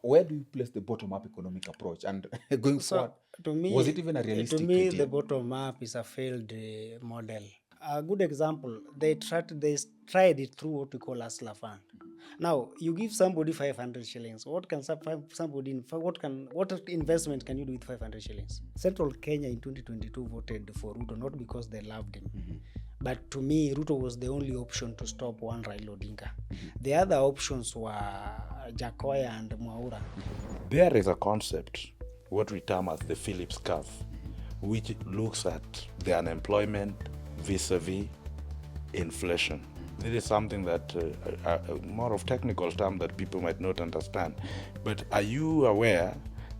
where do you place the bottom-up economic approach? And going forward, was it even a realistic idea? The bottom up is a failed model. A good example, they tried it through what we call Hustler Fund. Now, you give somebody 500 shillings. What investment can you do with 500 shillings? Central Kenya in 2022 voted for Ruto, not because they loved him. But to me, Ruto was the only option to stop one Raila Odinga. The other options were Jakoya and Mwaura. There is a concept, what we term as the Phillips curve, which looks at the unemployment vis-a-vis inflation. This is something that more of technical term that people might not understand. But are you aware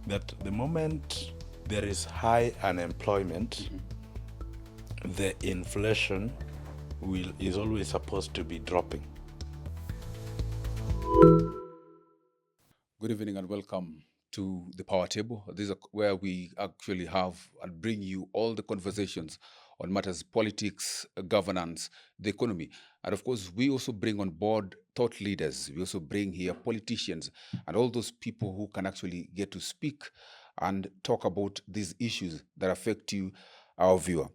that the moment there is high unemployment, the inflation is always supposed to be dropping? Good evening and welcome to the Power Table. This is where we actually have and bring you all the conversations on matters politics, governance, the economy. And of course, we also bring on board thought leaders. We also bring here politicians and all those people who can actually get to speak and talk about these issues that affect you, our viewer.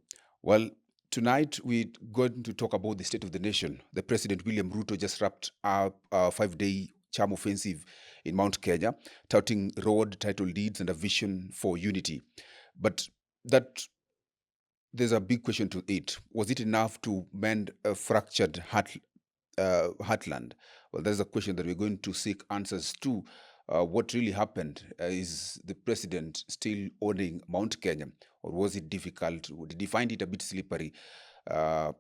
Well, tonight we're going to talk about the state of the nation. The President William Ruto just wrapped up a 5-day charm offensive in Mount Kenya, touting road title deeds and a vision for unity. But that there's a big question to it. Was it enough to mend a fractured heartland? Well, there's a question that we're going to seek answers to. What really happened? Is the president still owning Mount Kenya, or was it difficult? Did he find it a bit slippery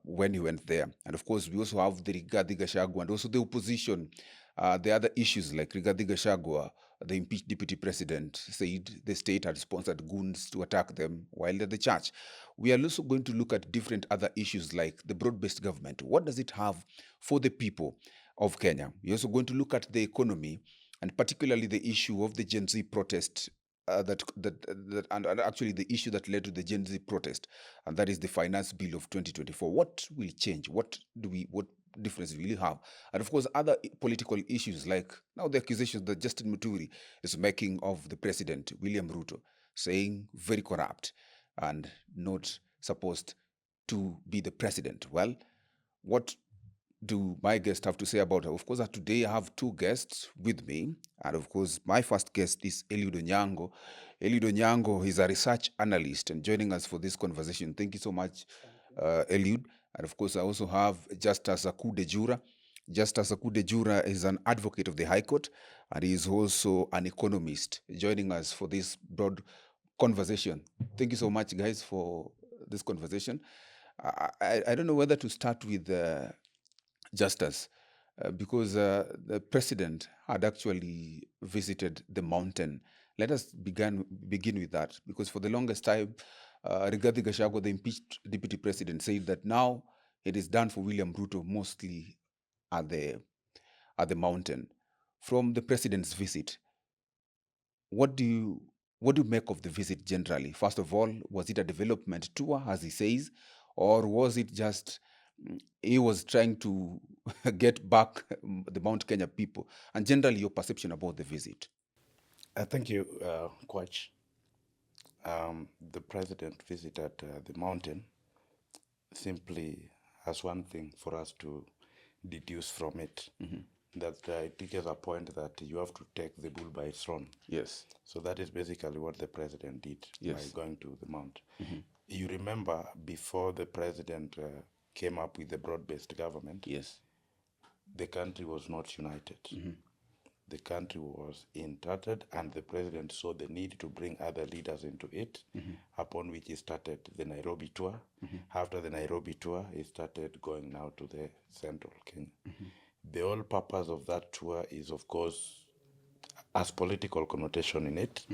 when he went there? And of course, we also have the Rigathi Gachagua and also the opposition. The other issues like Rigathi Gachagua, the impeached deputy president, said the state had sponsored goons to attack them while at the church. We are also going to look at different other issues like the broad-based government. What does it have for the people of Kenya? We're also going to look at the economy and particularly the issue of the Gen Z protest and actually the issue that led to the Gen Z protest, and that is the finance bill of 2024. What will change? What difference will it have? And of course, other political issues like now the accusations that Justin Muturi is making of the president, William Ruto, saying very corrupt and not supposed to be the president. Well, what do my guests have to say about her? Of course, today I have two guests with me. And of course, my first guest is Eliud Onyango. Eliud Onyango is a research analyst and joining us for this conversation. Thank you so much, Eliud. And of course, I also have Justus Akude Jura. Justus Akude Jura is an advocate of the High Court, and he is also an economist, joining us for this broad conversation. Thank you so much, guys, for this conversation. I don't know whether to start with Justus, because the president had actually visited the mountain. Let us begin with that, because for the longest time, Rigathi Gachagua, the impeached deputy president, said that now it is done for William Ruto mostly at the mountain. From the president's visit, what do you make of the visit generally? First of all, was it a development tour, as he says, or was it just he was trying to get back the Mount Kenya people? And generally, your perception about the visit? Thank you, Kwach. The president visited the mountain simply has one thing for us to deduce from it, that it teaches a point that you have to take the bull by its horn. Yes. So that is basically what the president did by going to the mount. You remember before the president came up with the broad-based government, yes, the country was not united. The country was interrupted, and the president saw the need to bring other leaders into it, upon which he started the Nairobi tour. After the Nairobi tour, he started going now to the central Kenya. The whole purpose of that tour is, of course, has political connotation in it,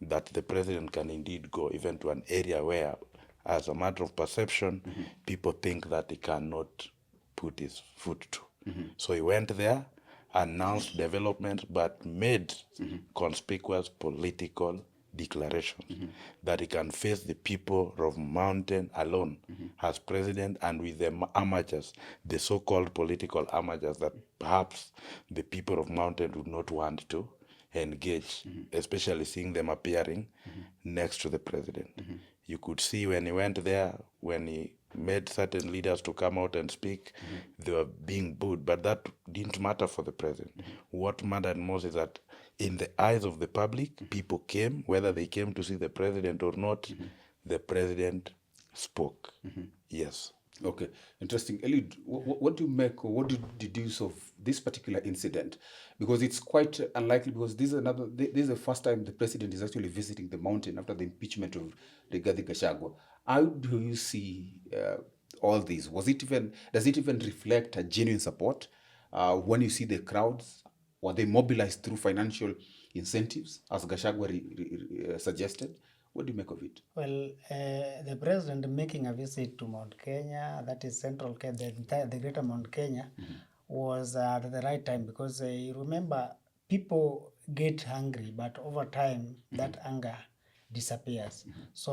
that the president can indeed go even to an area where, as a matter of perception, people think that he cannot put his foot to. So he went there, announced development, but made conspicuous political declarations that he can face the people of mountain alone as president, and with the amateurs, the so-called political amateurs that perhaps the people of mountain would not want to engage, especially seeing them appearing next to the president. You could see when he went there, when he made certain leaders to come out and speak, they were being booed, but that didn't matter for the president. What mattered most is that in the eyes of the public, people came, whether they came to see the president or not, the president spoke. Yes. Okay, interesting. Eliud, what do you make, or what do you deduce of this particular incident? Because it's quite unlikely, because this is the first time the president is actually visiting the mountain after the impeachment of Rigathi Gachagua. How do you see all this? Does it even reflect a genuine support? When you see the crowds, were they mobilized through financial incentives, as Gachagua suggested? What do you make of it? Well, the president making a visit to Mount Kenya, that is Central Kenya, the greater Mount Kenya, was at the right time, because you remember, people get hungry, but over time, that anger disappears. So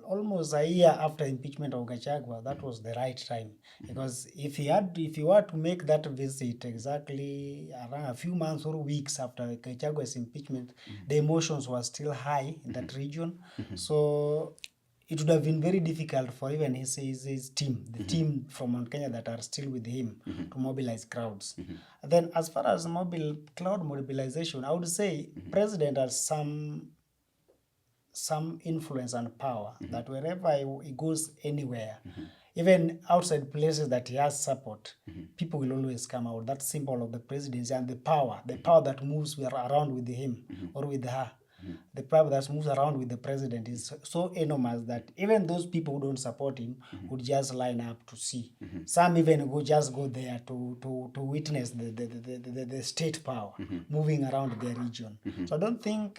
almost a year after impeachment of Gachagua, that was the right time, because if you were to make that visit exactly around a few months or weeks after Gachagua's impeachment, the emotions were still high in that region. So it would have been very difficult for even his team, the team from Mount Kenya that are still with him, to mobilize crowds. And then as far as crowd mobilization, I would say president has some influence and power, that wherever he goes anywhere, even outside places that he has support, people will always come out. That's symbol of the presidency, and the power that moves around with him or with her. The power that moves around with the president is so enormous that even those people who don't support him would just line up to see. Some even go there to witness the state power moving around their region. So I don't think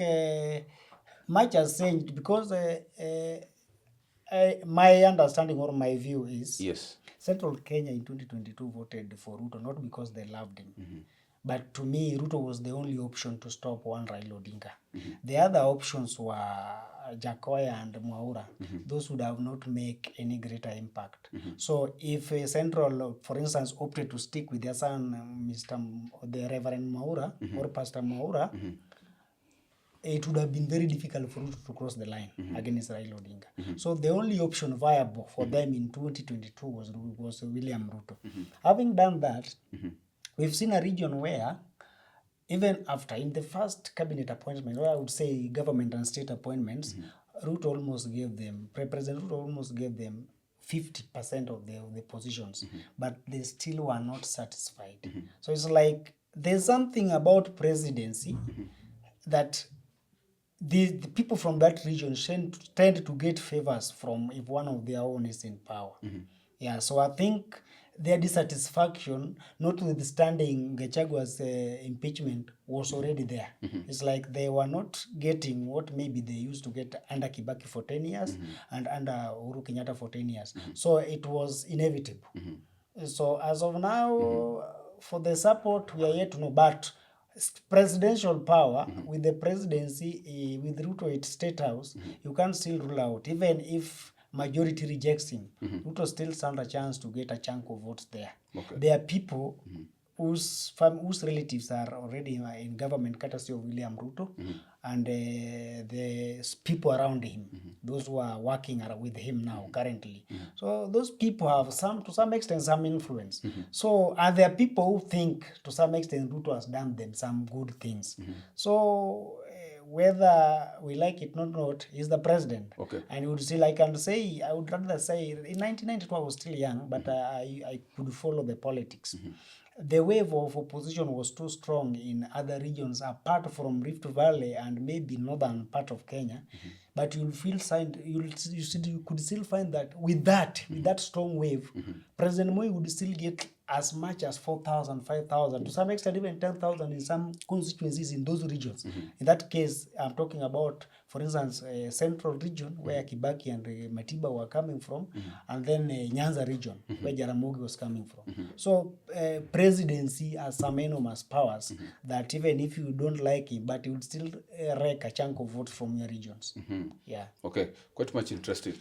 much has changed, because my understanding or my view is, yes, Central Kenya in 2022 voted for Ruto not because they loved him, but to me, Ruto was the only option to stop one Raila Odinga. The other options were Jakoya and Mwaura. Those would have not make any greater impact. So if Central, for instance, opted to stick with their son, the Reverend Mwaura or Pastor Mwaura, it would have been very difficult for Ruto to cross the line against Raila Odinga. So the only option viable for them in 2022 was William Ruto. Having done that, we've seen a region where, even after, in the first cabinet appointment, or I would say government and state appointments, President Ruto almost gave them 50% of the positions, but they still were not satisfied. So it's like there's something about presidency that the people from that region tend to get favors from if one of their own is in power. Yeah, so I think their dissatisfaction, notwithstanding Gachagua's impeachment, was already there. It's like they were not getting what maybe they used to get under Kibaki for 10 years and under Uhuru Kenyatta for 10 years. So it was inevitable. So as of now, for the support, we are yet to know. But presidential power, with the presidency, with Ruto at State House, you can still rule out. Even if majority rejects him, Ruto still stands a chance to get a chunk of votes there. Okay. There are people whose relatives are already in government, courtesy of William Ruto, and the people around him, those who are working with him now, currently. So those people have to some extent, some influence. So, and there are people who think, to some extent, Ruto has done them some good things. So, whether we like it or not, he's the president. Okay. And you would still, I would rather say, in 1992 I was still young, but I could follow the politics. The wave of opposition was too strong in other regions apart from Rift Valley and maybe northern part of Kenya. But you could still find that with that strong wave, President Moi would still get as much as 4,000, 5,000, to some extent even 10,000 in some constituencies in those regions. In that case, I'm talking about, for instance, central region where Kibaki and Matiba were coming from, and then Nyanza region where Jaramogi was coming from. So presidency has some enormous powers that even if you don't like him, but he would still wreak a chunk of votes from your regions. Yeah. Okay, quite much interested.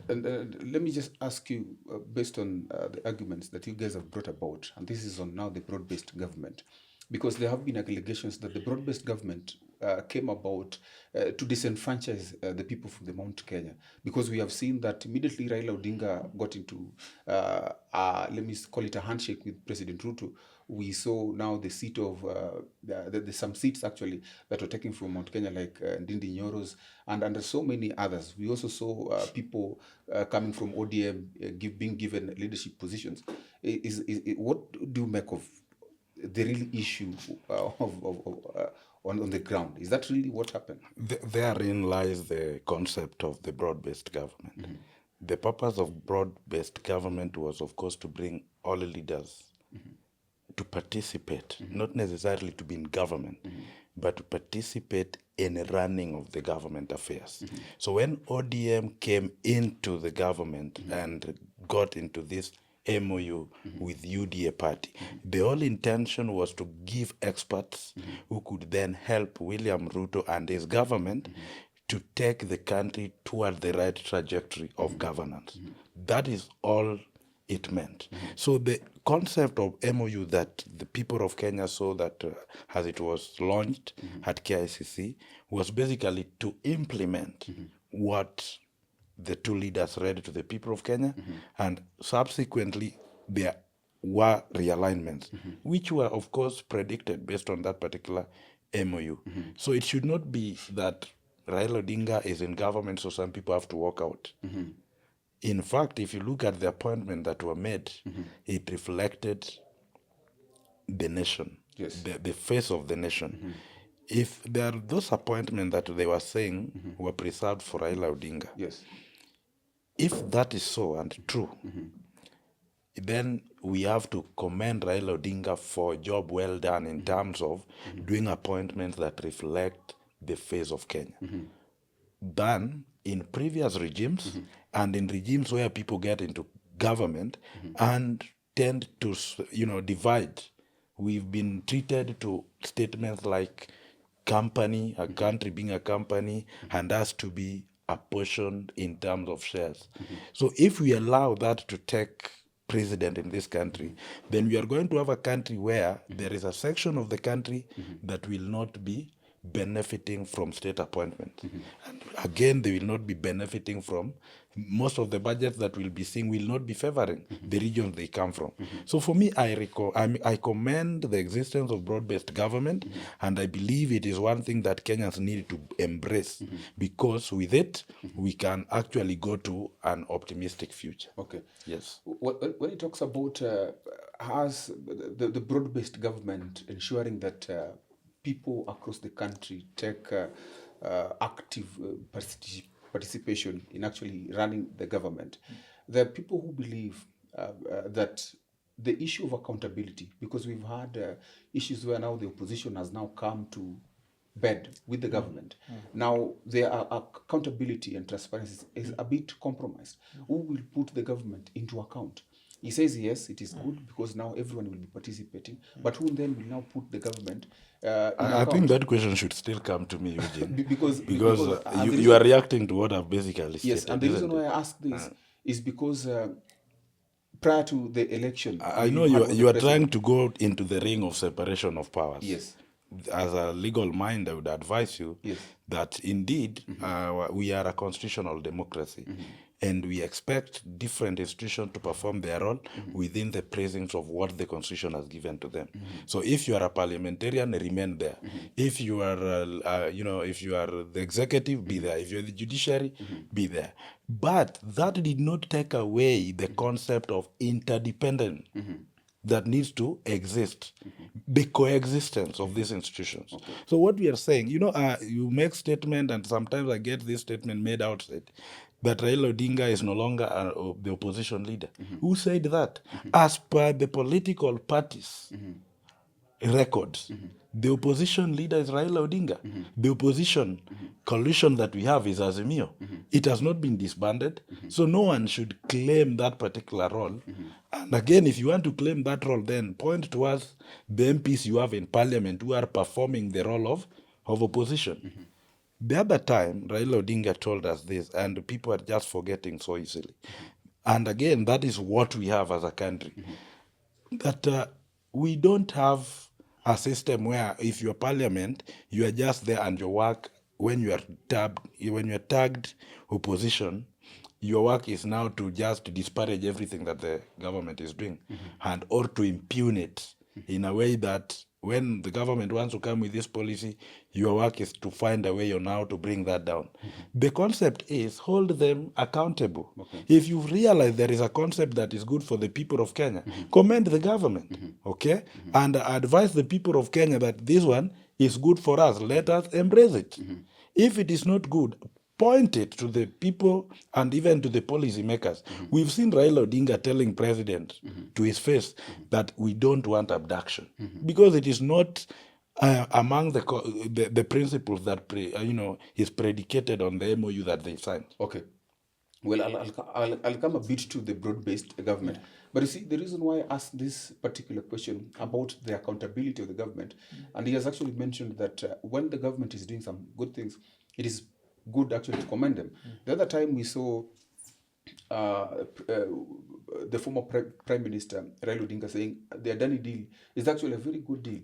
And let me just ask you, based on the arguments that you guys have brought about, and this is on now the broad-based government, because there have been allegations that the broad-based government came about to disenfranchise the people from the Mount Kenya, because we have seen that immediately Raila Odinga got into, let me call it a handshake with President Ruto, we saw now the seat of, there's some seats actually that were taken from Mount Kenya, like Ndindi Nyoro's, and so many others. We also saw people coming from ODM being given leadership positions. What do you make of the real issue on the ground? Is that really what happened? Therein lies the concept of the broad-based government. Mm-hmm. The purpose of broad-based government was, of course, to bring all leaders to participate, not necessarily to be in government, but to participate in the running of the government affairs. So when ODM came into the government and got into this MOU with UDA party, the whole intention was to give experts who could then help William Ruto and his government to take the country toward the right trajectory of governance. That is all it meant. So the concept of MOU that the people of Kenya saw that as it was launched at KICC was basically to implement what the two leaders read to the people of Kenya, and subsequently there were realignments, which were of course predicted based on that particular MOU. So it should not be that Raila Odinga is in government, so some people have to walk out. In fact, if you look at the appointments that were made, it reflected the nation, the face of the nation. If there are those appointments that they were saying were preserved for Raila Odinga, if that is so and true, then we have to commend Raila Odinga for a job well done in terms of doing appointments that reflect the face of Kenya. Than in previous regimes and in regimes where people get into government and tend to, divide. We've been treated to statements like company, a country being a company, and has to be apportioned in terms of shares. So if we allow that to take precedent in this country, then we are going to have a country where there is a section of the country that will not be benefiting from state appointment. And again, they will not be benefiting from most of the budgets that we'll be seeing will not be favoring the regions they come from. So for me, I commend the existence of broad-based government, and I believe it is one thing that Kenyans need to embrace, because with it, we can actually go to an optimistic future. Okay. Yes. When it talks about has the broad-based government ensuring that people across the country take active participation in actually running the government, there are people who believe that the issue of accountability, because we've had issues where now the opposition has now come to bed with the government. Now their accountability and transparency is a bit compromised. Who will put the government into account? He says, yes, it is good because now everyone will be participating, but who then will now put the government I think that question should still come to me, Eugene. because you are reacting to what I've basically stated. Yes, and the reason why I ask this is because prior to the election... I know you are trying to go into the ring of separation of powers. Yes. As a legal mind, I would advise you that indeed we are a constitutional democracy, and we expect different institutions to perform their role within the precincts of what the Constitution has given to them. So if you are a parliamentarian, remain there. If you are, if you are the executive, be there. If you are the judiciary, be there. But that did not take away the concept of interdependence that needs to exist, the coexistence of these institutions. Okay. So what we are saying, you make statement, and sometimes I get this statement made outside, that Raila Odinga is no longer the opposition leader. Who said that? As per the political parties' records, the opposition leader is Raila Odinga. The opposition coalition that we have is Azimio. It has not been disbanded, so no one should claim that particular role. And again, if you want to claim that role, then point towards the MPs you have in parliament who are performing the role of opposition. The other time, Raila Odinga told us this, and people are just forgetting so easily. And again, that is what we have as a country. That we don't have a system where if you're parliament, you are just there and your work, when you are tagged opposition, your work is now to just disparage everything that the government is doing, and or to impugn it in a way that when the government wants to come with this policy, your work is to find a way on how to bring that down. The concept is hold them accountable. If you realize there is a concept that is good for the people of Kenya, commend the government, okay? And advise the people of Kenya that this one is good for us. Let us embrace it. If it is not good, point it to the people and even to the policy makers. We've seen Raila Odinga telling president to his face that we don't want abduction because it is not among the principles that is predicated on the MOU that they signed. Okay. Well, I'll come a bit to the broad-based government. But you see, the reason why I asked this particular question about the accountability of the government, and he has actually mentioned that when the government is doing some good things, it is good actually to commend them. The other time we saw the former Prime Minister Raila Odinga saying the Adani deal is actually a very good deal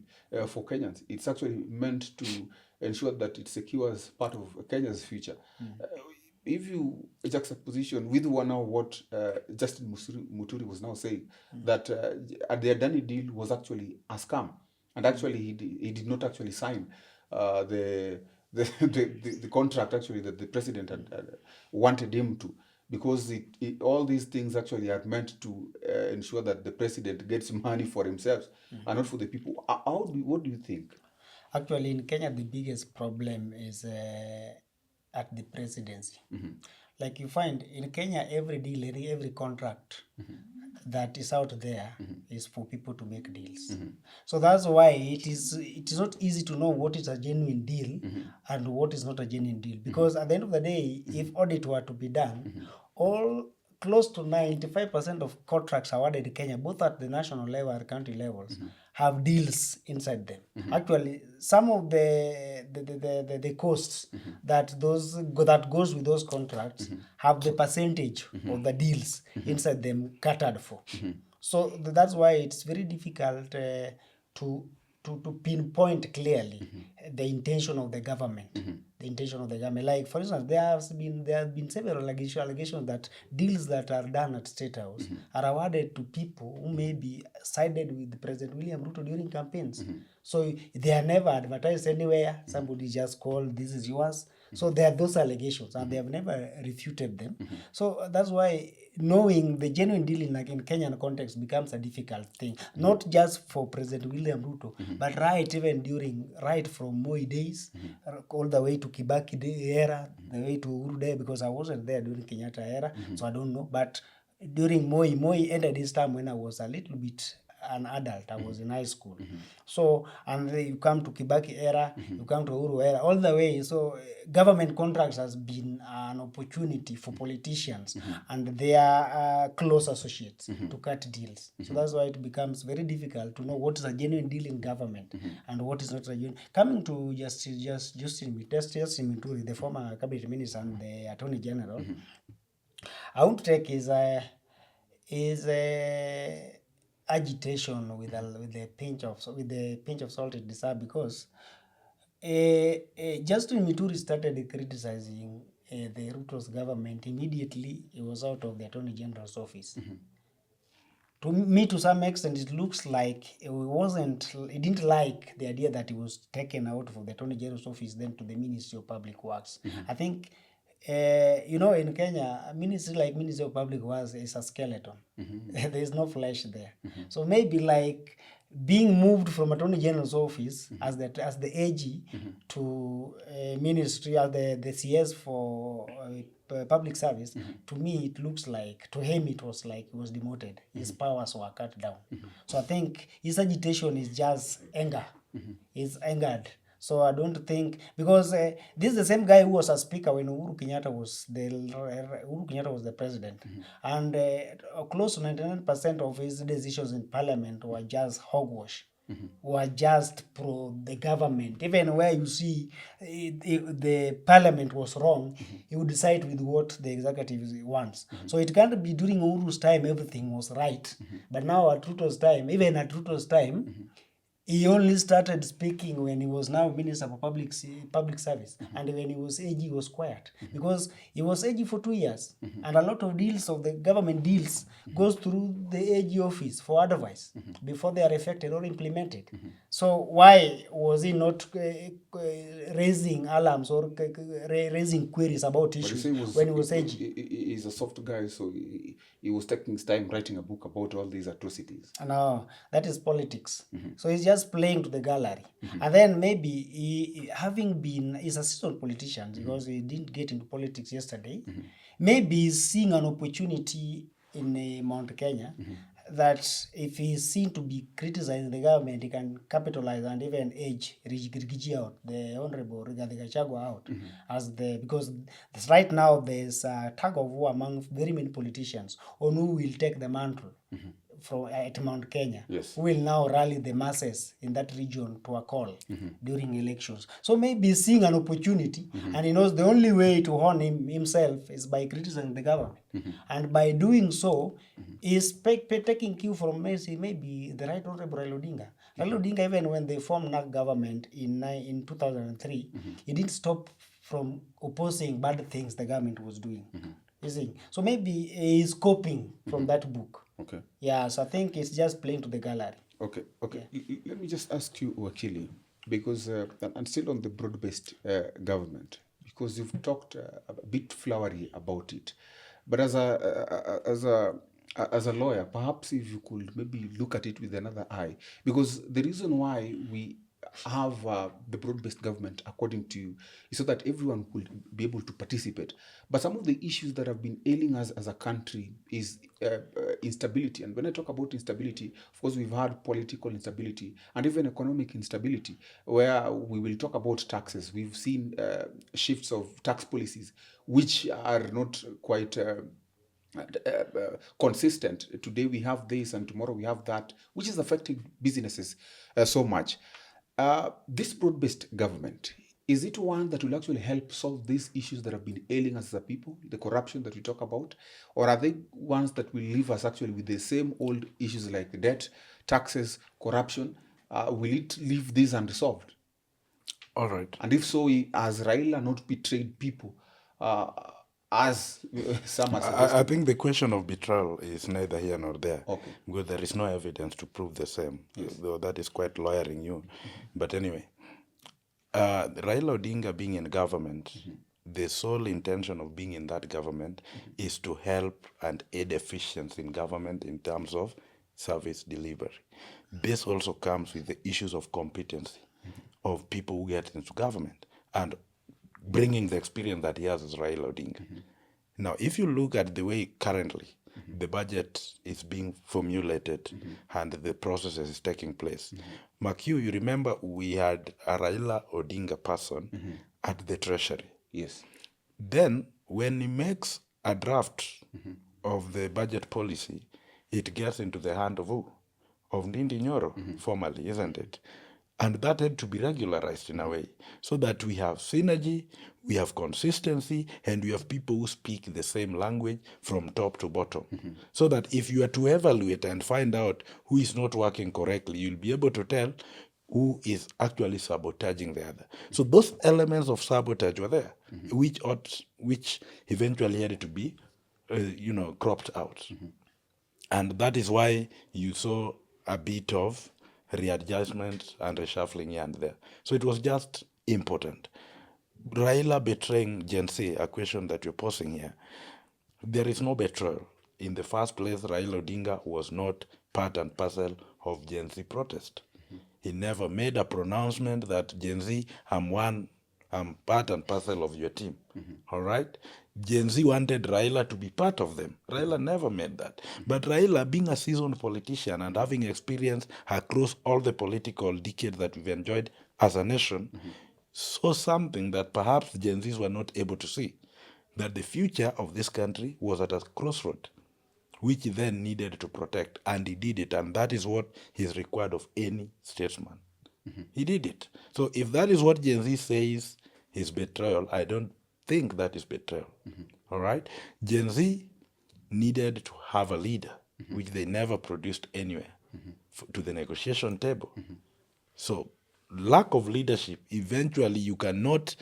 for Kenyans. It's actually meant to ensure that it secures part of Kenya's future. If you juxtaposition with one now what Justin Muturi was now saying, that the Adani deal was actually a scam, and actually he did not actually sign the contract actually that the president had wanted him to, because all these things actually are meant to ensure that the president gets money for himself and not for the people. What do you think? Actually, in Kenya, the biggest problem is at the presidency. Like you find in Kenya, every deal, every contract that is out there is for people to make deals. So that's why it is not easy to know what is a genuine deal and what is not a genuine deal. Because at the end of the day, if audit were to be done, all close to 95% of contracts awarded in Kenya, both at the national level and county levels, have deals inside them. Actually, some of the costs that goes with those contracts have the percentage of the deals inside them catered for. So that's why it's very difficult to pinpoint clearly the intention of the government. The intention of the government. Like, for instance, there have been several allegations that deals that are done at State House are awarded to people who may be sided with President William Ruto during campaigns. So they are never advertised anywhere. Somebody just called, this is yours. So there are those allegations, and they have never refuted them. So that's why knowing the genuine deal in Kenyan context becomes a difficult thing, not just for President William Ruto, but right from Moi days, all the way to Kibaki era, the way to Uhuru day, because I wasn't there during Kenyatta era, so I don't know. But during Moi ended his time when I was a little bit an adult. I was in high school. So, and then you come to Kibaki era, you come to Uhuru era, all the way. So government contracts has been an opportunity for politicians and their close associates to cut deals. So that's why it becomes very difficult to know what is a genuine deal in government and what is not a genuine. Coming to Justin Muturi, the former cabinet minister and the Attorney General, I want to take his agitation with the pinch of salt it deserves, because Justin Muturi started criticizing the Ruto's government immediately he was out of the Attorney General's office. To me, to some extent, it looks like he didn't like the idea that he was taken out of the Attorney General's office then to the Ministry of Public Works. I think in Kenya, a ministry like Ministry of Public Works is a skeleton. There is no flesh there. So maybe like being moved from Attorney General's office as the AG to ministry, as the CS for public service, to me it looks like, to him it was like he was demoted. His powers were cut down. So I think his agitation is just anger. He's angered. So I don't think, because this is the same guy who was a speaker when Uhuru Kenyatta was the president, and close to 99% of his decisions in parliament were just hogwash, were just pro the government. Even where you see the parliament was wrong, he would decide with what the executive wants. So it can't be during Uhuru's time everything was right, but now at Ruto's time, even at Ruto's time, he only started speaking when he was now Minister for Public Service. And when he was AG, he was quiet. Because he was AG for 2 years. And a lot of deals of the government deals goes through the AG office for advice before they are effected or implemented. So why was he not raising alarms or raising queries about issues when he was AG? He's a soft guy, so he was taking his time writing a book about all these atrocities. No, that is politics. So he's just playing to the gallery. And then maybe he's a seasoned politician because he didn't get into politics yesterday. Maybe he's seeing an opportunity in Mount Kenya that if he's seen to be criticizing the government, he can capitalize and even edge Rigiji out, the Honorable Rigathi Gachagua out, because right now there's a tug of war among very many politicians on who will take the mantle at Mount Kenya, who will now rally the masses in that region to a call during elections. So maybe seeing an opportunity, and he knows the only way to hone himself is by criticizing the government. And by doing so, he's taking cue from maybe the Right Honorable Raila Odinga. Raila Odinga, even when they formed NARC government in 2003, he didn't stop from opposing bad things the government was doing. You see? So maybe he's copying from that book. Okay. Yeah, so I think it's just playing to the gallery. Okay. Yeah. Let me just ask you, Wakili, because and still on the broad-based government, because you've talked a bit flowery about it, but as a lawyer, perhaps if you could maybe look at it with another eye, because the reason why we have the broad-based government, according to you, is so that everyone will be able to participate. But some of the issues that have been ailing us as a country is instability. And when I talk about instability, of course, we've had political instability and even economic instability, where we will talk about taxes. We've seen shifts of tax policies, which are not quite consistent. Today we have this and tomorrow we have that, which is affecting businesses so much. This broad-based government, is it one that will actually help solve these issues that have been ailing us as a people, the corruption that we talk about? Or are they ones that will leave us actually with the same old issues like debt, taxes, corruption? Will it leave these unresolved? All right. And if so, has Raila not betrayed people as some are suggesting? I think the question of betrayal is neither here nor there. Okay. Because there is no evidence to prove the same. Yes. Though that is quite lawyering you. But anyway, Raila Odinga being in government, the sole intention of being in that government is to help and aid efficiency in government in terms of service delivery. This also comes with the issues of competency of people who get into government and bringing the experience that he has as Raila Odinga. Now, if you look at the way currently the budget is being formulated and the process is taking place, Makiu, you remember we had a Raila Odinga person at the Treasury. Yes. Then, when he makes a draft of the budget policy, it gets into the hand of who? Of Ndindi Nyoro, formally, isn't it? And that had to be regularized in a way so that we have synergy, we have consistency, and we have people who speak the same language from top to bottom. So that if you are to evaluate and find out who is not working correctly, you'll be able to tell who is actually sabotaging the other. So those elements of sabotage were there, which eventually had to be, cropped out. And that is why you saw a bit of readjustment and reshuffling here and there. So it was just important. Raila betraying Gen Z, a question that you're posing here, there is no betrayal. In the first place, Raila Odinga was not part and parcel of Gen Z protest. He never made a pronouncement that Gen Z, I'm part and parcel of your team. All right? Gen Z wanted Raila to be part of them. Raila never made that. But Raila, being a seasoned politician and having experience across all the political decades that we've enjoyed as a nation, saw something that perhaps Gen Zs were not able to see, that the future of this country was at a crossroad, which he then needed to protect, and he did it, and that is what is required of any statesman. He did it. So if that is what Gen Z says is betrayal, I don't think that is betrayal. All right? Gen Z needed to have a leader, which they never produced anywhere, to the negotiation table. So lack of leadership, eventually you cannot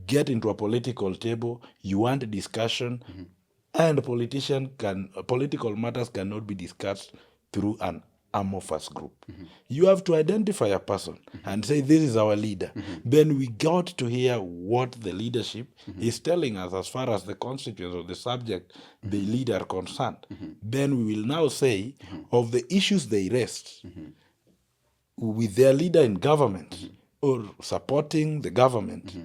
get into a political table, you want discussion, and political matters cannot be discussed through an amorphous group. You have to identify a person and say, this is our leader. Then we got to hear what the leadership is telling us as far as the constituents of the subject the leader are concerned. Then we will now say, of the issues they raised, with their leader in government or supporting the government,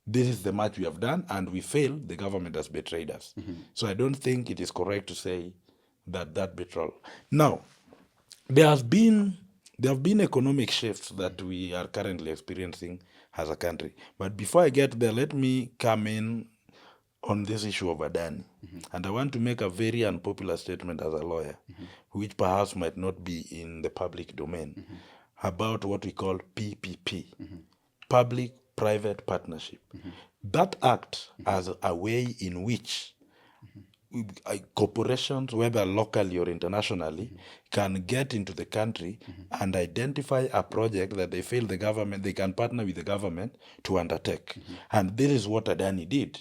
this is the much we have done, and we fail. The government has betrayed us. So I don't think it is correct to say that betrayal. Now, there have been economic shifts that we are currently experiencing as a country. But before I get there, let me come in on this issue of Adani. And I want to make a very unpopular statement as a lawyer, which perhaps might not be in the public domain, about what we call PPP, public-private partnership. That act as a way in which corporations, whether locally or internationally, can get into the country and identify a project that they feel the government, they can partner with the government to undertake. And this is what Adani did.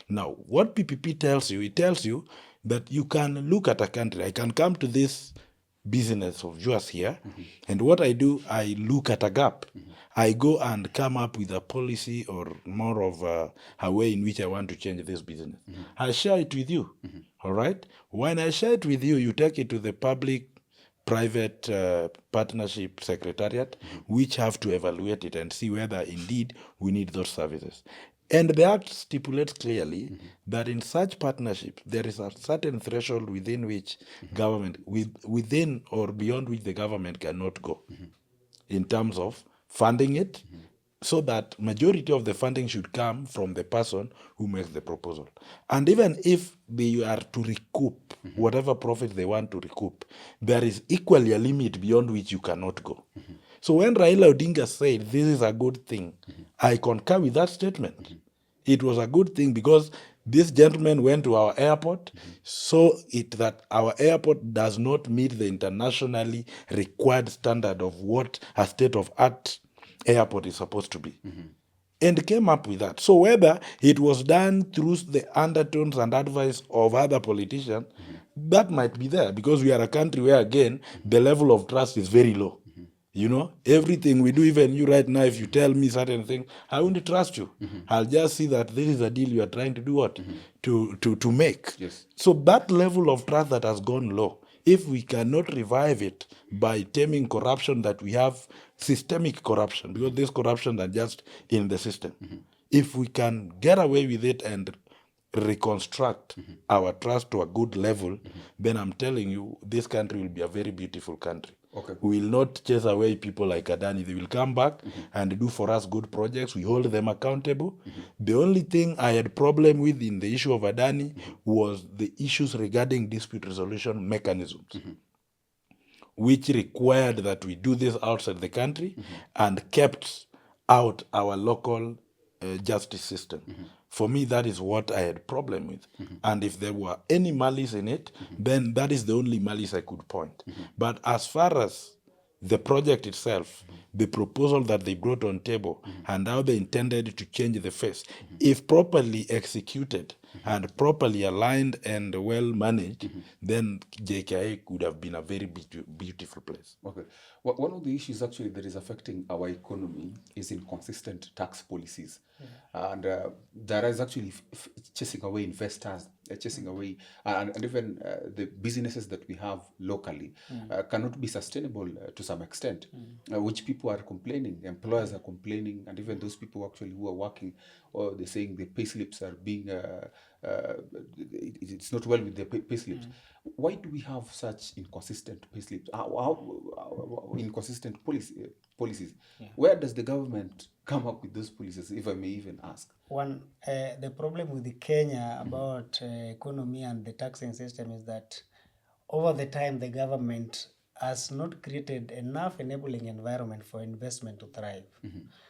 Now, what PPP tells you, it tells you that you can look at a country. I can come to this business of yours here, and what I do, I look at a gap. I go and come up with a policy or more of a way in which I want to change this business. I share it with you, all right? When I share it with you, you take it to the public-private partnership secretariat, which have to evaluate it and see whether indeed we need those services. And the Act stipulates clearly that in such partnership, there is a certain threshold within which government, within or beyond which the government cannot go in terms of funding it, so that majority of the funding should come from the person who makes the proposal. And even if they are to recoup whatever profit they want to recoup, there is equally a limit beyond which you cannot go. So when Raila Odinga said this is a good thing, I concur with that statement. It was a good thing because this gentleman went to our airport, saw it that our airport does not meet the internationally required standard of what a state-of-art airport is supposed to be. And came up with that. So whether it was done through the undertones and advice of other politicians, that might be there, because we are a country where, again, the level of trust is very low. You know, everything we do, even you right now, if you tell me certain things, I won't trust you. I'll just see that this is a deal you are trying to do what? To make. Yes. So that level of trust that has gone low, if we cannot revive it by taming corruption that we have, systemic corruption, because these corruptions are just in the system. If we can get away with it and reconstruct our trust to a good level, then I'm telling you, this country will be a very beautiful country. Okay. We will not chase away people like Adani. They will come back and do for us good projects. We hold them accountable. The only thing I had problem with in the issue of Adani was the issues regarding dispute resolution mechanisms, which required that we do this outside the country and kept out our local justice system. For me, that is what I had problem with. And if there were any malice in it, then that is the only malice I could point. But as far as the project itself, the proposal that they brought on table, and how they intended to change the face, if properly executed and properly aligned and well managed, then JKI could have been a very beautiful place. Okay. Well, one of the issues actually that is affecting our economy is inconsistent tax policies. And that is actually chasing away investors, chasing away, and even the businesses that we have locally cannot be sustainable to some extent, which people are complaining, employers are complaining, and even those people actually who are working, or they're saying the pay slips are being, it's not well with the pay slips. Why do we have such inconsistent pay slips? How inconsistent policies? Where does the government come up with those policies, if I may even ask? One, the problem with Kenya about economy and the taxing system is that over the time the government has not created enough enabling environment for investment to thrive.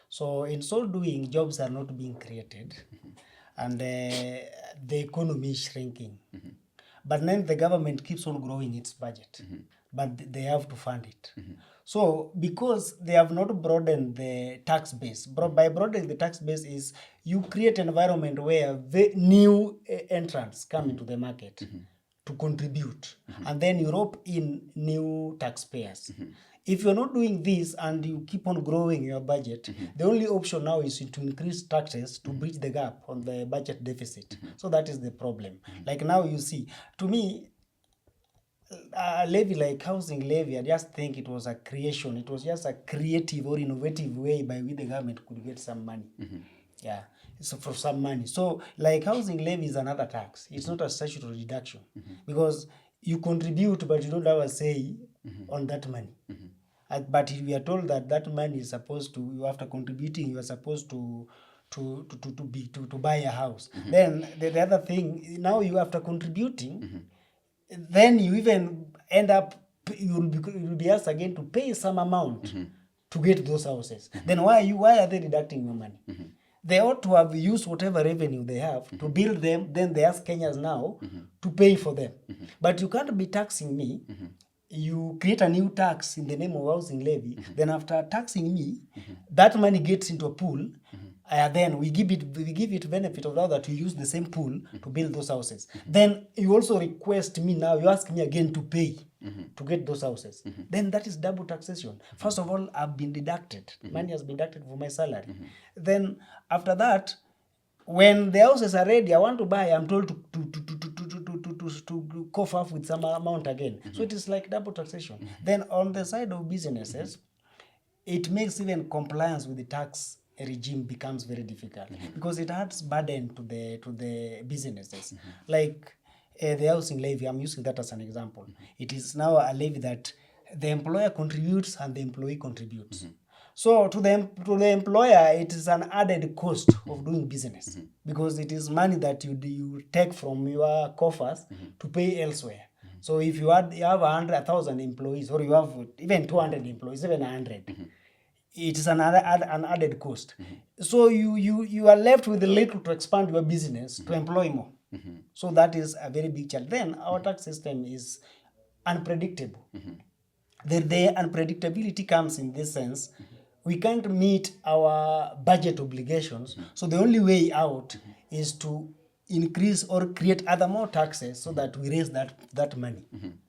So in so doing, jobs are not being created, and the economy is shrinking. But then the government keeps on growing its budget. but they have to fund it. So because they have not broadened the tax base, by broadening the tax base is you create an environment where new entrants come into the market to contribute, and then you rope in new taxpayers. If you're not doing this and you keep on growing your budget, the only option now is to increase taxes to bridge the gap on the budget deficit. So that is the problem. Like now you see, to me, a levy like housing levy, I just think it was a creation. It was just a creative or innovative way by which the government could get some money. Yeah, so for some money. So like housing levy is another tax. It's not a statutory deduction because you contribute, but you don't have a say on that money. But we are told that that money is supposed to, you after contributing, you are supposed to buy a house. Then the other thing, now you after contributing, then you even end up, you'll be asked again to pay some amount to get those houses. Then why are they deducting your money? They ought to have used whatever revenue they have to build them, then they ask Kenyans now to pay for them. But you can't be taxing me. You create a new tax in the name of housing levy, then after taxing me, that money gets into a pool, then we give it benefit of the other to use the same pool to build those houses. Then you also request me now, you ask me again to pay to get those houses. Then that is double taxation. First of all, I've been deducted. Money has been deducted for my salary. Then after that, when the houses are ready, I want to buy, I'm told to cough off with some amount again. So it is like double taxation. Then on the side of businesses, it makes even compliance with the tax regime becomes very difficult because it adds burden to the businesses. Like the housing levy, I'm using that as an example. It is now a levy that the employer contributes and the employee contributes. So to the employer, it is an added cost of doing business because it is money that you take from your coffers to pay elsewhere. So if you have 100,000 employees, or you have even 200 employees, even 100, it is an added cost. So you are left with little to expand your business to employ more. So that is a very big challenge. Then our tax system is unpredictable. The unpredictability comes in this sense. We can't meet our budget obligations. So the only way out is to increase or create other more taxes so that we raise that money.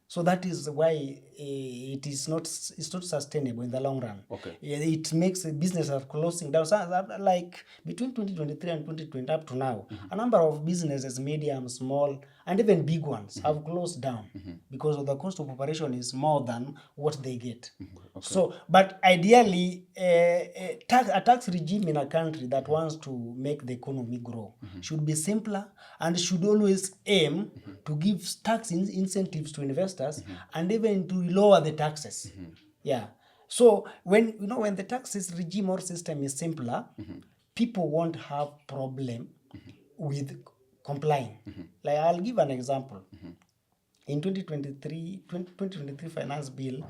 So that is why it's not sustainable in the long run. Okay. It makes businesses closing down. So like between 2023 and 2020 up to now, a number of businesses, medium, small, and even big ones, have closed down because of the cost of operation is more than what they get. Okay. So, but ideally, a tax regime in a country that wants to make the economy grow should be simpler and should always aim to give tax incentives to investors and even to lower the taxes. Yeah. So when the tax regime or system is simpler, people won't have problem with complying. Like I'll give an example. In 2023 finance bill,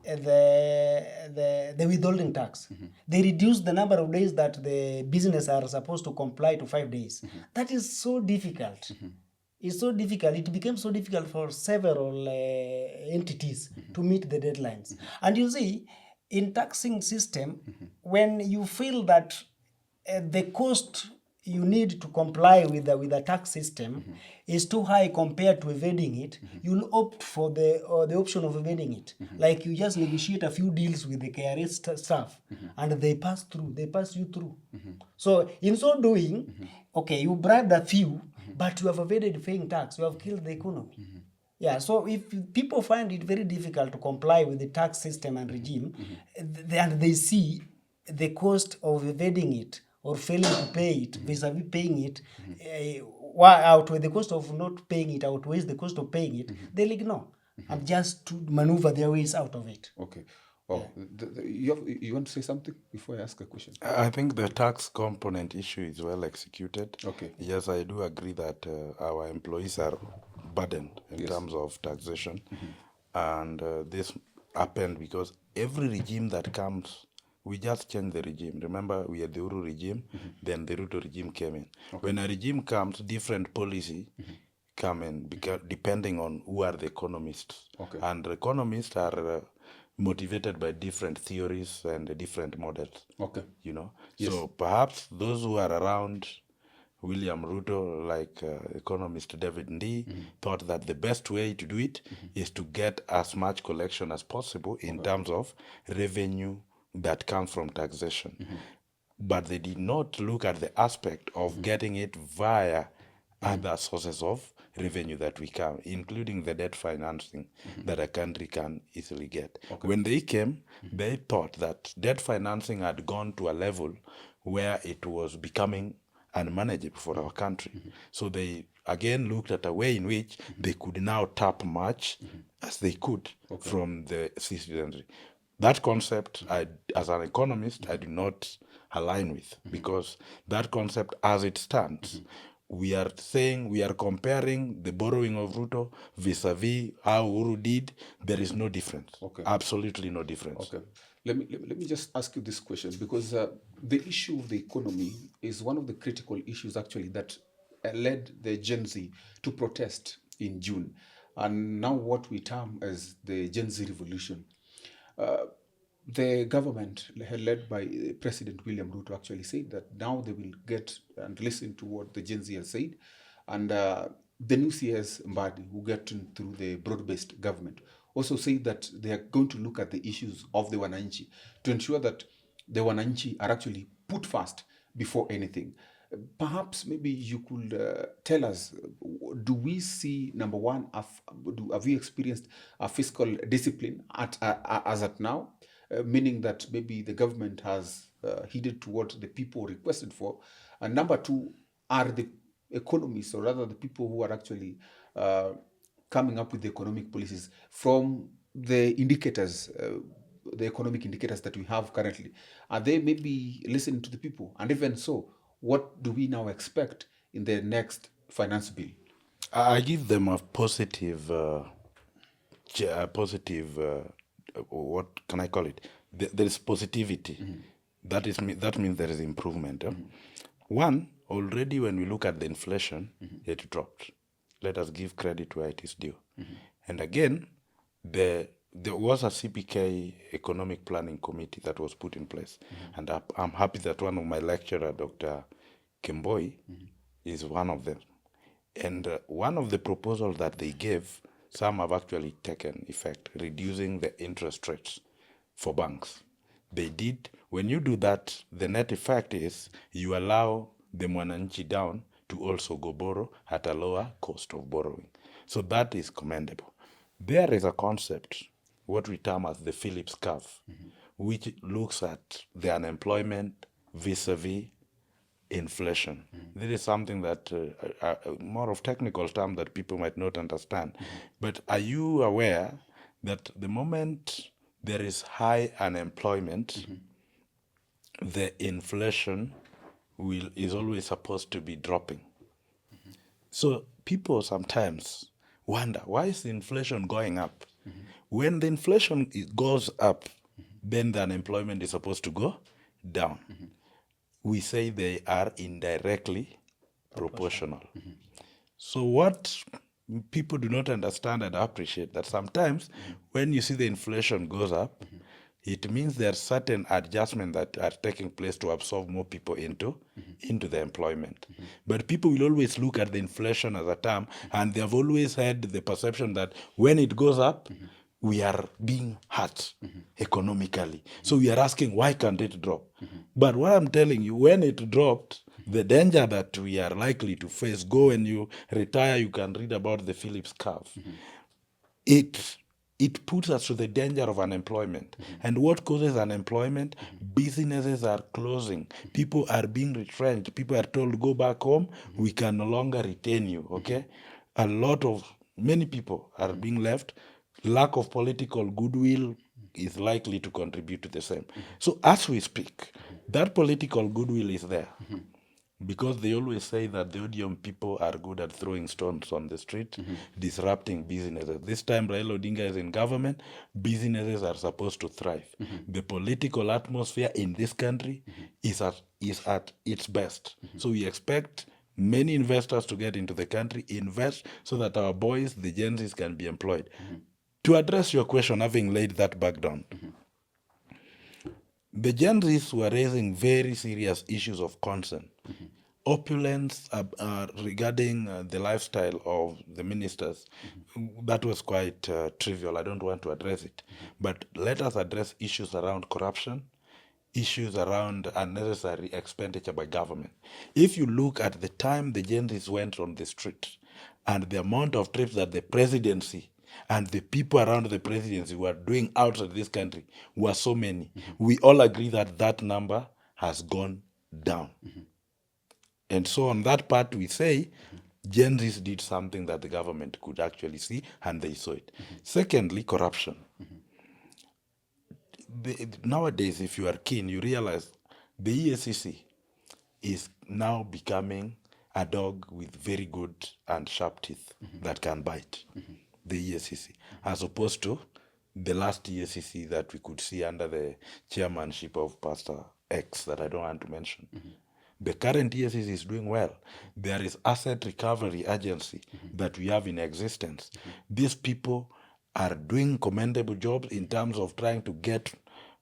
the withholding tax, they reduced the number of days that the business are supposed to comply to 5 days. That is so difficult. It's so difficult. It became so difficult for several entities to meet the deadlines. And you see, in taxing system, when you feel that the cost you need to comply with the tax system is too high compared to evading it, you'll opt for the option of evading it. Like you just negotiate a few deals with the KRA staff and they pass you through. So in so doing, okay, you bribed a few, but you have evaded paying tax. You have killed the economy. Yeah, so if people find it very difficult to comply with the tax system and regime, and they see the cost of evading it or failing to pay it vis-a-vis paying it, outweigh the cost of not paying it outweighs the cost of paying it, they'll ignore and just to maneuver their ways out of it. Okay. Oh, yeah. You want to say something before I ask a question? I think the tax component issue is well executed. Okay. Yes, I do agree that our employees are burdened in terms of taxation. And this happened because every regime that comes, we just change the regime. Remember, we had the Uru regime, then the Ruto regime came in. Okay. When a regime comes, different policy come in, because depending on who are the economists. Okay. And economists are motivated by different theories and different models. Okay. You know, Yes. so perhaps those who are around William Ruto, like economist David Ndii, thought that the best way to do it is to get as much collection as possible in terms of revenue that comes from taxation. But they did not look at the aspect of getting it via other sources of revenue that we can, including the debt financing that a country can easily get. When they came, they thought that debt financing had gone to a level where it was becoming unmanageable for our country. So they again looked at a way in which they could now tap much as they could from the citizenry. That concept, as an economist, I do not align with, because that concept as it stands, we are saying, we are comparing the borrowing of Ruto vis-a-vis how Uhuru did. There is no difference. Absolutely no difference. Okay. Let me just ask you this question, because the issue of the economy is one of the critical issues actually that led the Gen Z to protest in June, and now what we term as the Gen Z revolution. The government led by President William Ruto actually said that now they will get and listen to what the Gen Z has said, and the new CS Mbadi, who get through the broad-based government, also say that they are going to look at the issues of the Wananchi to ensure that the Wananchi are actually put first before anything. Perhaps maybe you could tell us, do we see, number one, have we experienced a fiscal discipline as at now? Meaning that maybe the government has heeded to what the people requested for. And number two, are the economists, or rather the people who are actually coming up with the economic policies from the indicators, the economic indicators that we have currently, are they maybe listening to the people? And even so, what do we now expect in the next finance bill? I give them a positive, what can I call it? There is positivity. That means there is improvement. One, already when we look at the inflation, it dropped. Let us give credit where it is due. And again, there was a CPK economic planning committee that was put in place. And I'm happy that one of my lecturer, Dr. Kemboi, is one of them. And one of the proposals that they gave, some have actually taken effect, reducing the interest rates for banks. They did. When you do that, the net effect is you allow the Mwananchi down to also go borrow at a lower cost of borrowing. So that is commendable. There is a concept, what we term as the Phillips curve, which looks at the unemployment vis-a-vis inflation. This is something that more of technical term that people might not understand. But are you aware that the moment there is high unemployment, the inflation is always supposed to be dropping? So people sometimes wonder, why is the inflation going up? When the inflation goes up, then the unemployment is supposed to go down. We say they are indirectly proportional. So what people do not understand and appreciate, that sometimes when you see the inflation goes up, it means there are certain adjustments that are taking place to absorb more people into the employment. But people will always look at the inflation as a term, and they have always had the perception that when it goes up, we are being hurt economically. So we are asking, why can't it drop? But what I'm telling you, when it dropped, the danger that we are likely to face, go when you retire, you can read about the Phillips curve. It puts us to the danger of unemployment. And what causes unemployment? Businesses are closing. People are being retrenched. People are told, go back home. We can no longer retain you, okay? Many people are being left. Lack of political goodwill is likely to contribute to the same. So as we speak, that political goodwill is there. Because they always say that the Odium people are good at throwing stones on the street, disrupting businesses. This time Raila Odinga is in government, businesses are supposed to thrive. The political atmosphere in this country is at its best. So we expect many investors to get into the country, invest so that our boys, the Gen Zs, can be employed. To address your question, having laid that back down, the Gen Zs were raising very serious issues of concern. Opulence regarding the lifestyle of the ministers, that was quite trivial. I don't want to address it. But let us address issues around corruption, issues around unnecessary expenditure by government. If you look at the time the Gen Zs went on the street and the amount of trips that the presidency and the people around the presidency were doing outside this country were so many, we all agree that that number has gone down. And so on that part, we say Gen Zs did something that the government could actually see, and they saw it. Secondly, corruption. Nowadays, if you are keen, you realize the EACC is now becoming a dog with very good and sharp teeth that can bite, the EACC, as opposed to the last EACC that we could see under the chairmanship of Pastor X, that I don't want to mention. The current EACC is doing well. There is asset recovery agency that we have in existence. These people are doing commendable jobs in terms of trying to get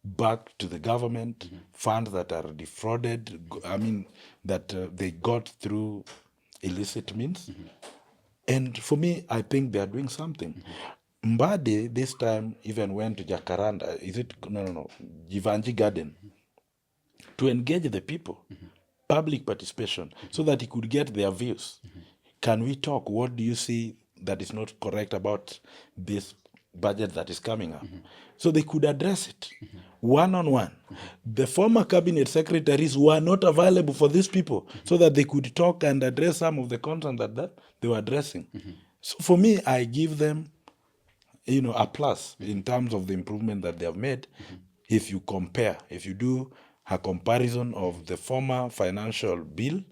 back to the government funds that are defrauded, that they got through illicit means. And for me, I think they are doing something. Mbade this time even went to Jacaranda, Jivanji Garden, to engage the people, public participation, so that he could get their views. Can we talk? What do you see that is not correct about this budget that is coming up? So they could address it one-on-one. The former cabinet secretaries were not available for these people so that they could talk and address some of the concerns that they were addressing. So for me, I give them a plus in terms of the improvement that they have made. If you compare, if you do a comparison of the former financial bill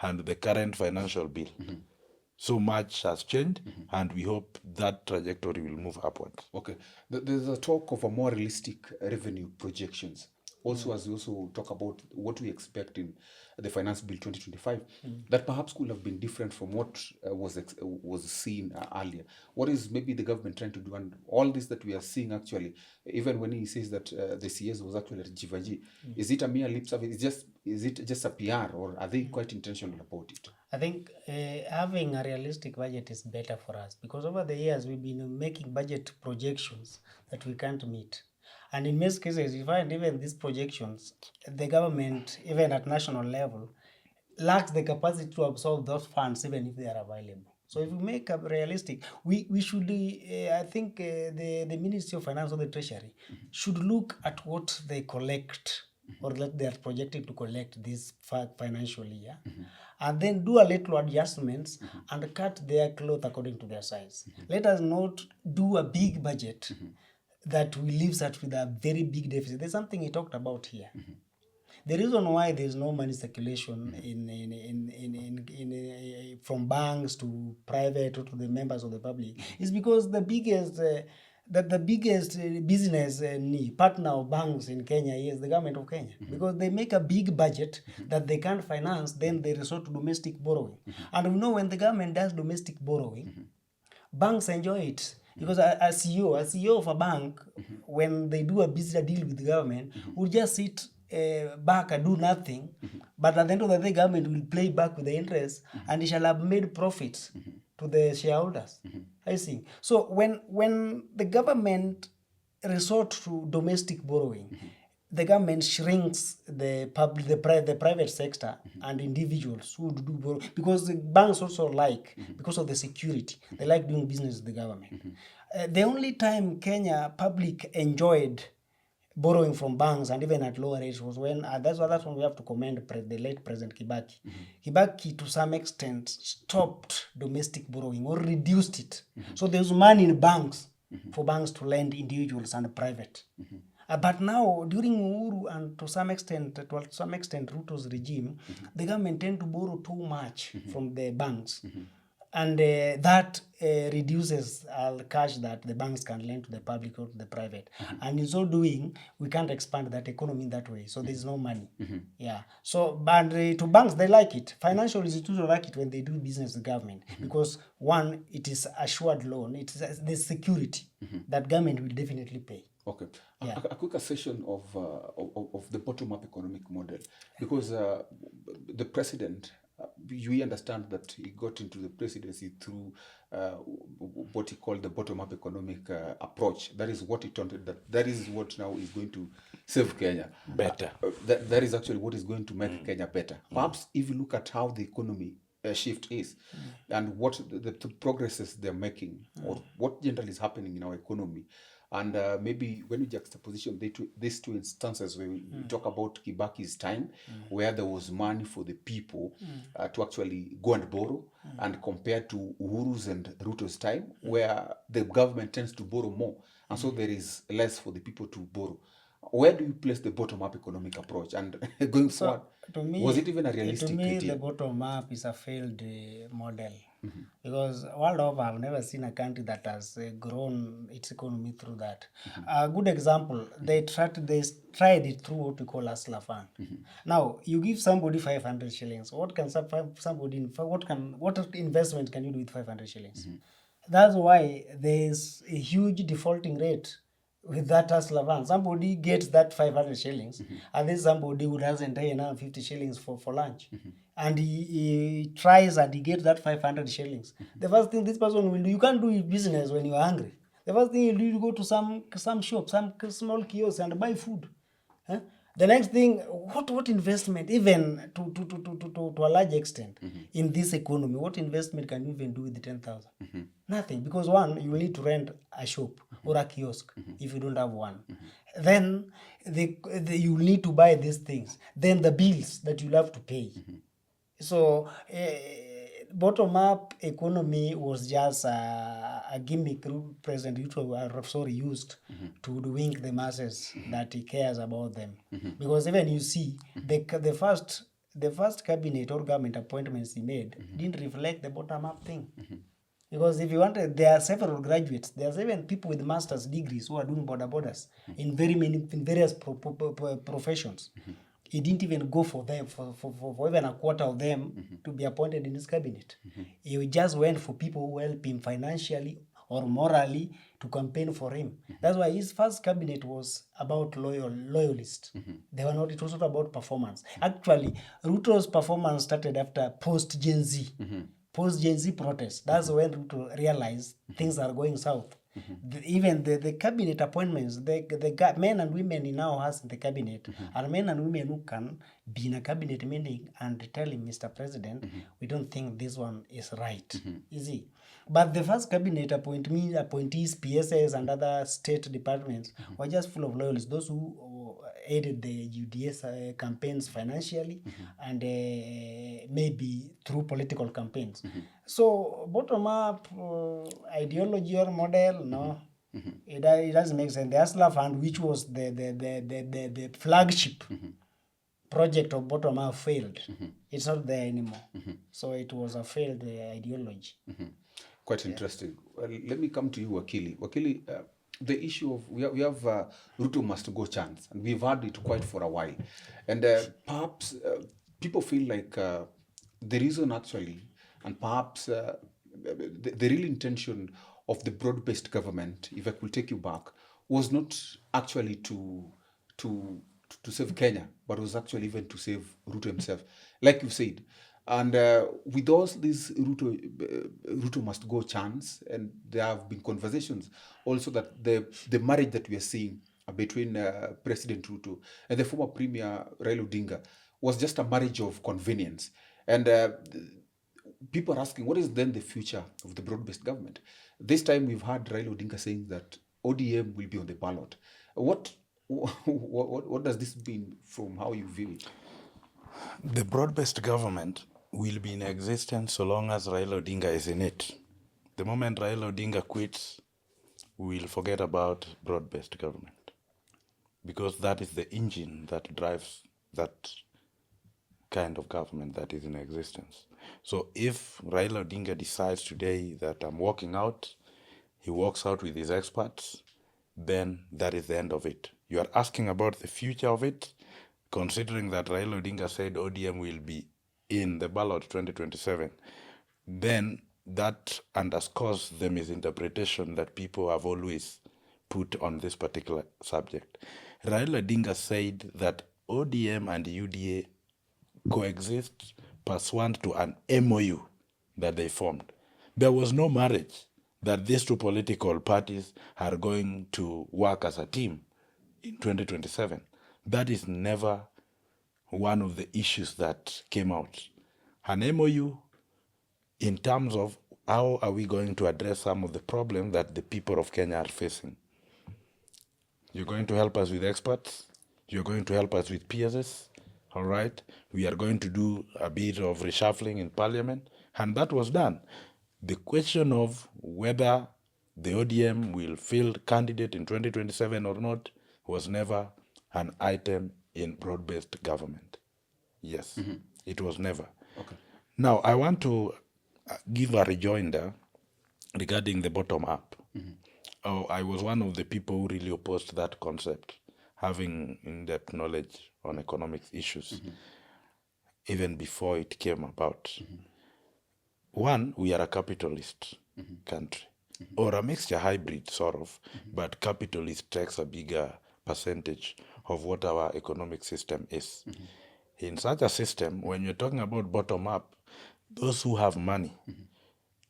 and the current financial bill. So much has changed, and we hope that trajectory will move upwards. Okay. There's a talk of a more realistic revenue projections. Also, as we also talk about what we expect in the Finance Bill 2025, that perhaps could have been different from what was seen earlier. What is maybe the government trying to do? And all this that we are seeing actually, even when he says that the CS was actually at Jivaji, is it a mere lip service? Is it just a PR, or are they quite intentional about it? I think having a realistic budget is better for us, because over the years we've been making budget projections that we can't meet. And in most cases, you find even these projections, the government, even at national level, lacks the capacity to absorb those funds, even if they are available. So if we make a realistic, we should, I think the Ministry of Finance or the Treasury should look at what they collect, or that they are projected to collect this financial year, and then do a little adjustments and cut their cloth according to their size. Let us not do a big budget that will leave us with a very big deficit. There's something he talked about here. The reason why there's no money circulation from banks to private or to the members of the public is because the biggest business partner of banks in Kenya is the government of Kenya, because they make a big budget that they can't finance, then they resort to domestic borrowing. And we know when the government does domestic borrowing, banks enjoy it. Because a CEO of a bank, when they do a business deal with the government, will just sit back and do nothing, but at the end of the day, government will play back with the interest, and it shall have made profits to the shareholders. I see. So when the government resort to domestic borrowing, the government shrinks the private sector and individuals who do borrow, because the banks also because of the security, they like doing business with the government. The only time Kenya public enjoyed borrowing from banks, and even at lower rates, was when, that's when we have to commend the late President Kibaki. Kibaki, to some extent, stopped domestic borrowing or reduced it. So there's money in banks for banks to lend individuals and private. But now, during Uhuru and to some extent Ruto's regime, the government tend to borrow too much from the banks. and that reduces cash that the banks can lend to the public or to the private. And in so doing, we can't expand that economy in that way. So there's no money. Yeah. So, but to banks, they like it. Financial institutions like it when they do business with government because one, it is assured loan. It is the security that government will definitely pay. Okay. Yeah. A quick assessment of the bottom-up economic model, because the president, we understand that he got into the presidency through what he called the bottom-up economic approach. That is what he taunted, that is what now is going to save Kenya Better. That is actually what is going to make Kenya better. Perhaps if you look at how the economy shift is and what the progresses they're making, or what generally is happening in our economy, and maybe when we juxtaposition these two instances, where we talk about Kibaki's time, where there was money for the people to actually go and borrow, and compared to Uhuru's and Ruto's time, where the government tends to borrow more, and so there is less for the people to borrow. Where do you place the bottom-up economic approach? And going forward, To me, was it even a realistic to me, idea? the bottom up is a failed model because world over, I've never seen a country that has grown its economy through that. A good example, they tried it through what we call a fund. Now, you give somebody 500 shillings. What can somebody what investment can you do with 500 shillings? That's why there's a huge defaulting rate with that hustler van. Somebody gets that 500 shillings, and then somebody who doesn't pay another 50 shillings for lunch. And he tries and he gets that 500 shillings. The first thing this person will do, you can't do business when you're hungry. The first thing you do, you go to some shop, some small kiosk and buy food. Huh? The next thing, what investment, even to a large extent, in this economy, what investment can you even do with the 10,000? Nothing, because one, you will need to rent a shop or a kiosk if you don't have one. Then you will need to buy these things. Then the bills that you'll have to pay. So bottom-up economy was just a gimmick President Ruto used to wink the masses that he cares about them. Because even you see, the first cabinet or government appointments he made didn't reflect the bottom-up thing. Because if you wanted, there are several graduates, there are even people with master's degrees who are doing borders in various professions. He didn't even go for them, for even a quarter of them to be appointed in his cabinet. He just went for people who help him financially or morally to campaign for him. That's why his first cabinet was about loyalists. They were not. It was not about performance. Actually, Ruto's performance started after post-Gen Z. Post-Gen Z protests. That's when Ruto realized things are going south. Even the cabinet appointments, the men and women he now has in the cabinet are men and women who can be in a cabinet meeting and tell him, Mr. President, we don't think this one is right. You see? But the first cabinet appointees, PSS and other state departments were just full of loyalists, those who aided the UDS campaigns financially and maybe through political campaigns. So bottom-up ideology or model, no, it doesn't make sense. The Hustler Fund, which was the flagship project of bottom-up, failed. It's not there anymore. So it was a failed ideology. Quite interesting. Well, let me come to you, Wakili. Wakili, the issue of we have Ruto must go chance, and we've had it quite for a while, and perhaps people feel like the reason actually, and perhaps the real intention of the broad-based government, if I could take you back, was not actually to save Kenya, but was actually even to save Ruto himself, like you said. And with all this Ruto must go chance, and there have been conversations also that the marriage that we are seeing between President Ruto and the former Premier Raila Odinga was just a marriage of convenience. And people are asking, what is then the future of the broad-based government? This time we've had Raila Odinga saying that ODM will be on the ballot. What does this mean from how you view it? The broad-based government will be in existence so long as Raila Odinga is in it. The moment Raila Odinga quits, we will forget about broad-based government, because that is the engine that drives that kind of government that is in existence. So if Raila Odinga decides today that I'm walking out, he walks out with his experts, then that is the end of it. You are asking about the future of it, considering that Raila Odinga said ODM will be in the ballot 2027, then that underscores the misinterpretation that people have always put on this particular subject. Raila Odinga said that ODM and UDA coexist pursuant to an MOU that they formed. There was no marriage that these two political parties are going to work as a team in 2027. That is never one of the issues that came out. An MOU in terms of how are we going to address some of the problems that the people of Kenya are facing. You're going to help us with experts. You're going to help us with PSS. All right. We are going to do a bit of reshuffling in parliament. And that was done. The question of whether the ODM will field candidate in 2027 or not was never an item in broad-based government. Yes, it was never. Okay. Now, I want to give a rejoinder regarding the bottom-up. I was one of the people who really opposed that concept, having in-depth knowledge on economic issues, even before it came about. One, we are a capitalist country, or a mixture hybrid, sort of, but capitalist takes a bigger percentage of what our economic system is. In such a system, when you're talking about bottom-up, those who have money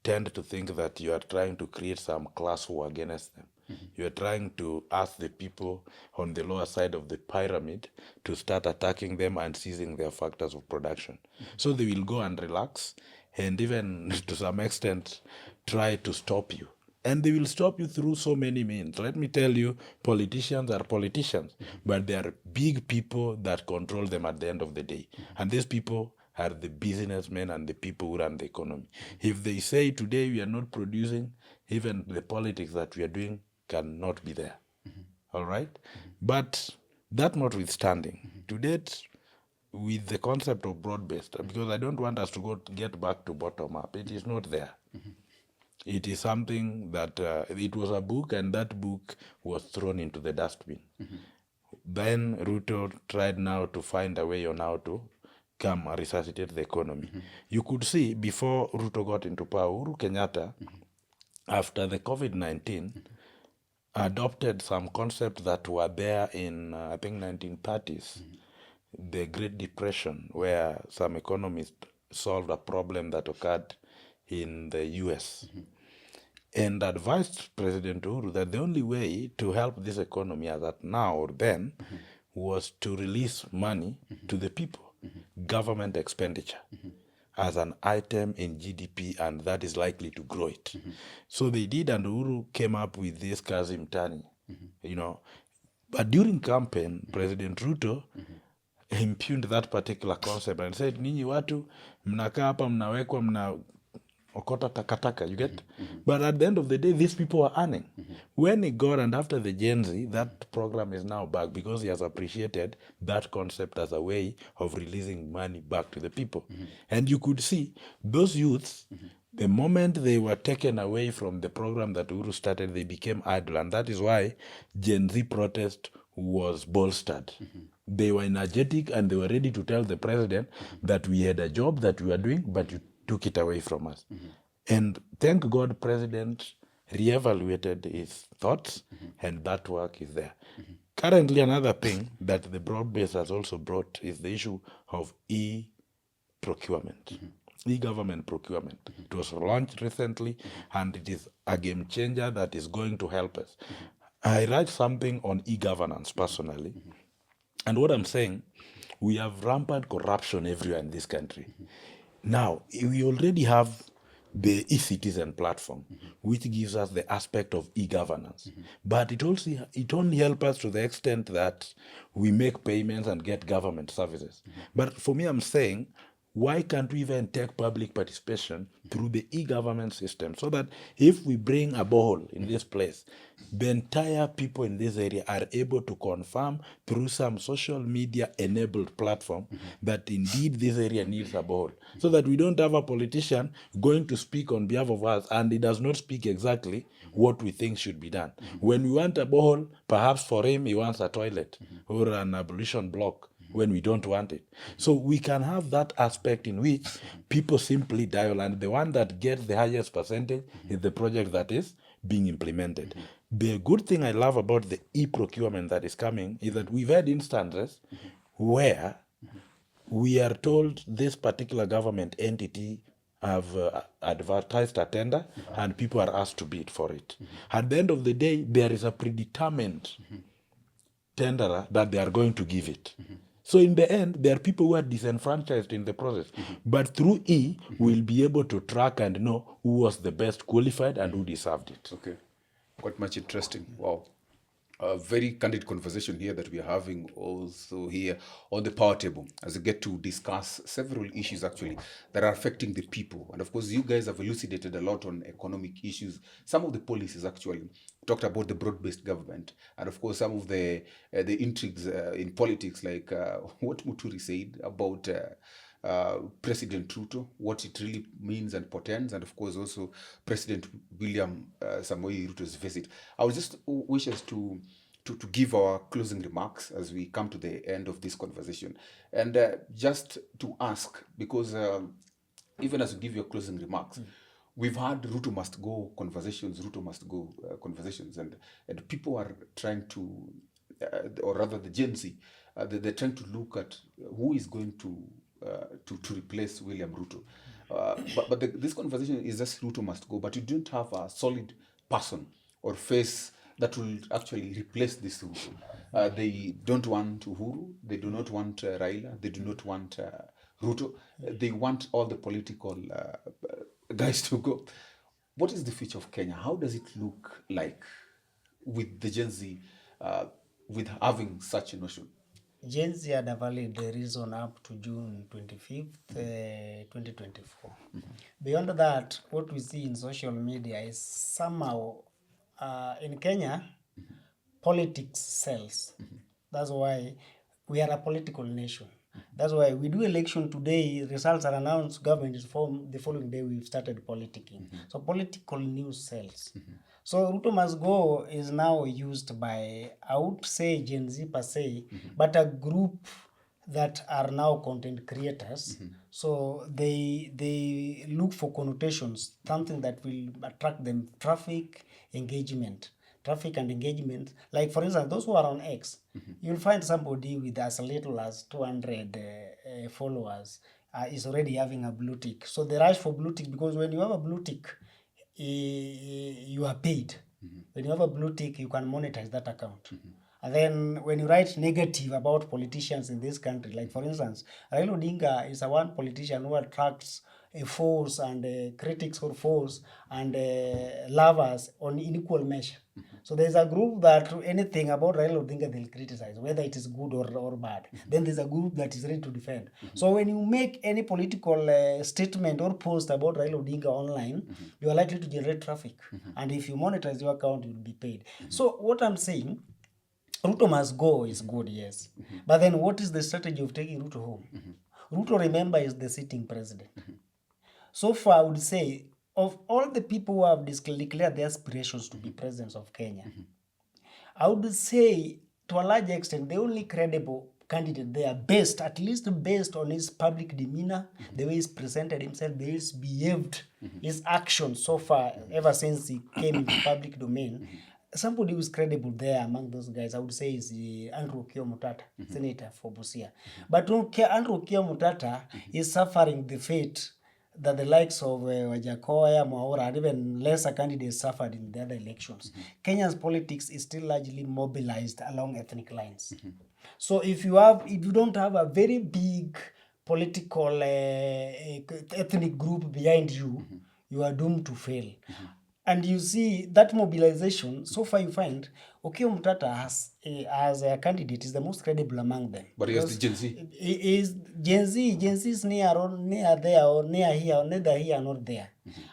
tend to think that you are trying to create some class war against them. You are trying to ask the people on the lower side of the pyramid to start attacking them and seizing their factors of production. So they will go and relax and even to some extent try to stop you. And they will stop you through so many means. Let me tell you, politicians are politicians, but they are big people that control them at the end of the day. And these people are the businessmen and the people who run the economy. If they say today we are not producing, even the politics that we are doing cannot be there. All right? But that notwithstanding, to date, with the concept of broad-based, because I don't want us to get back to bottom-up, it is not there. It is something that it was a book, and that book was thrown into the dustbin. Then Ruto tried now to find a way on how to come and resuscitate the economy. You could see before Ruto got into power, Uhuru Kenyatta, after the COVID-19, adopted some concepts that were there in, I think, 1930s, the Great Depression, where some economists solved a problem that occurred in the US, and advised President Uhuru that the only way to help this economy as at now or then was to release money to the people, government expenditure, as an item in GDP, and that is likely to grow it. So they did, and Uhuru came up with this kazi mtani, you know. But during campaign, President Ruto impugned that particular concept and said, ninyi watu, mnakaa hapa, mnawekwa, okota takataka, you get? But at the end of the day, these people are earning. When he got, and after the Gen Z, that program is now back because he has appreciated that concept as a way of releasing money back to the people. And you could see those youths, the moment they were taken away from the program that Uhuru started, they became idle. And that is why Gen Z protest was bolstered. They were energetic and they were ready to tell the president that we had a job that we were doing, but you took it away from us. And thank God, President reevaluated his thoughts, and that work is there. Currently, another thing that the broad base has also brought is the issue of e-procurement, e-government procurement. It was launched recently, and it is a game changer that is going to help us. I write something on e-governance personally, and what I'm saying, we have rampant corruption everywhere in this country. Now, we already have the e-citizen platform, which gives us the aspect of e-governance. But it only helps us to the extent that we make payments and get government services. But for me, I'm saying why can't we even take public participation through the e-government system, so that if we bring a borehole in this place, the entire people in this area are able to confirm through some social media enabled platform that indeed this area needs a borehole, so that we don't have a politician going to speak on behalf of us and he does not speak exactly what we think should be done. When we want a borehole, perhaps for him he wants a toilet or an ablution block, when we don't want it. So we can have that aspect in which people simply dial, and the one that gets the highest percentage is the project that is being implemented. The good thing I love about the e-procurement that is coming is that we've had instances where we are told this particular government entity have advertised a tender and people are asked to bid for it. At the end of the day, there is a predetermined tenderer that they are going to give it. So in the end, there are people who are disenfranchised in the process. But through we'll be able to track and know who was the best qualified and who deserved it. Okay, quite much interesting. Wow. A very candid conversation here that we are having also here on the power table as we get to discuss several issues actually that are affecting the people. And of course, you guys have elucidated a lot on economic issues, some of the policies actually, talked about the broad-based government, and of course some of the intrigues in politics, like what Muturi said about President Ruto, what it really means and portends, and of course also President William Ruto's visit. I would just wish us to give our closing remarks as we come to the end of this conversation, and just to ask, because even as you give your closing remarks, we've had Ruto must go conversations, and people are trying to, or rather the Gen Z, they're trying to look at who is going to replace William Ruto. But this conversation is just Ruto must go, but you don't have a solid person or face that will actually replace this Ruto. They don't want Uhuru, they do not want Raila, they do not want Ruto. They want all the political guys to go. What is the future of Kenya? How does it look like with the Gen Z, with having such a notion? Gen Z had a valid reason up to June 25th, 2024. Beyond that, what we see in social media is somehow in Kenya, politics sells. That's why we are a political nation. That's why we do election today, results are announced, government is formed, the following day we've started politicking. So political news sells. So Ruto must go is now used by, I would say Gen Z per se, but a group that are now content creators. So they look for connotations, something that will attract them, traffic and engagement. Like for instance, those who are on X, you'll find somebody with as little as 200 followers is already having a blue tick. So they rush for blue tick because when you have a blue tick, you are paid. When you have a blue tick, you can monetize that account. And then when you write negative about politicians in this country, like for instance, Raila Odinga is a one politician who attracts a force and critics for force and lovers on equal measure. So there's a group that anything about Raila Odinga they'll criticize, whether it is good or bad. Then there's a group that is ready to defend. So when you make any political statement or post about Raila Odinga online, you are likely to generate traffic. And if you monetize your account, you'll be paid. So what I'm saying, Ruto must go is good, yes. But then what is the strategy of taking Ruto home? Ruto, remember, is the sitting president. So far, I would say, of all the people who have declared their aspirations to be presidents of Kenya, I would say, to a large extent, the only credible candidate there, at least based on his public demeanor, the way he's presented himself, the way he's behaved, his actions so far, ever since he came into public domain, somebody who is credible there among those guys, I would say, is Andrew Okiya Mutata, senator for Busia. But Andrew Okiya Mutata is suffering the fate that the likes of Wajakoya, Mwaura, and even lesser candidates suffered in the other elections. Kenya's politics is still largely mobilized along ethnic lines. So if you don't have a very big political ethnic group behind you, you are doomed to fail. And you see that mobilization, so far you find Okiya Mtata as a candidate is the most credible among them. But he has the Gen Z. Is Gen Z is near there or near here or neither here or not there.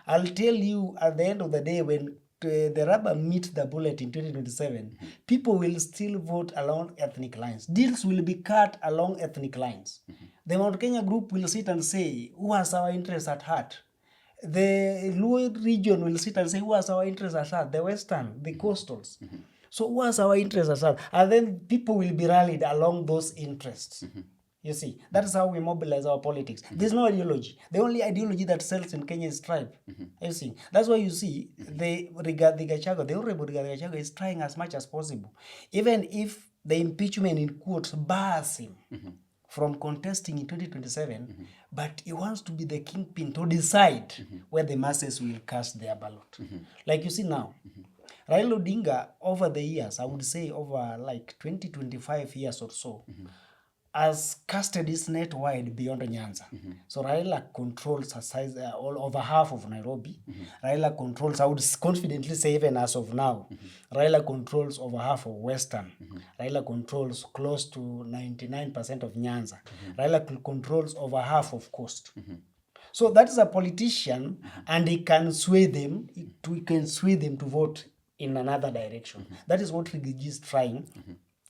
I'll tell you at the end of the day when the rubber meets the bullet in 2027, people will still vote along ethnic lines. Deals will be cut along ethnic lines. The Mount Kenya group will sit and say, who has our interests at heart? The Luo region will sit and say, who has our interests at heart? The Western, the coastals. So who has our interests at heart? And then people will be rallied along those interests. You see, that is how we mobilize our politics. There's no ideology. The only ideology that sells in Kenya is tribe. You see, that's why you see the Honorable Rigathi Gachagua is trying as much as possible, even if the impeachment in quotes bars him from contesting in 2027, but he wants to be the kingpin to decide where the masses will cast their ballot. Like you see now, Raila Odinga over the years, I would say over like 20-25 years or so, has casted his net wide beyond Nyanza. So Raila controls a size all over half of Nairobi. Raila controls, I would confidently say even as of now, Raila controls over half of Western. Raila controls close to 99% of Nyanza. Raila controls over half of Coast. So that is a politician, and he can sway them. He can sway them to vote in another direction. That is what Rigiji is trying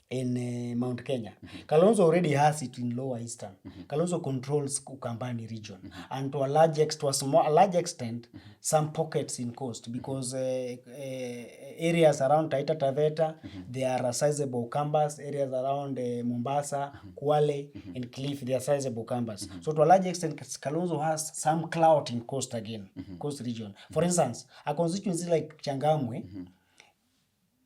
in Mount Kenya. Kalonzo already has it in Lower Eastern. Kalonzo controls Ukambani region, and to a large extent, some pockets in Coast, because areas around Taita Taveta, there are sizable Ukambas. Areas around Mombasa, Kwale, and Cliff, they are sizable Ukambas. So to a large extent, Kalonzo has some clout in Coast again, Coast region. For instance, a constituency like Changamwe,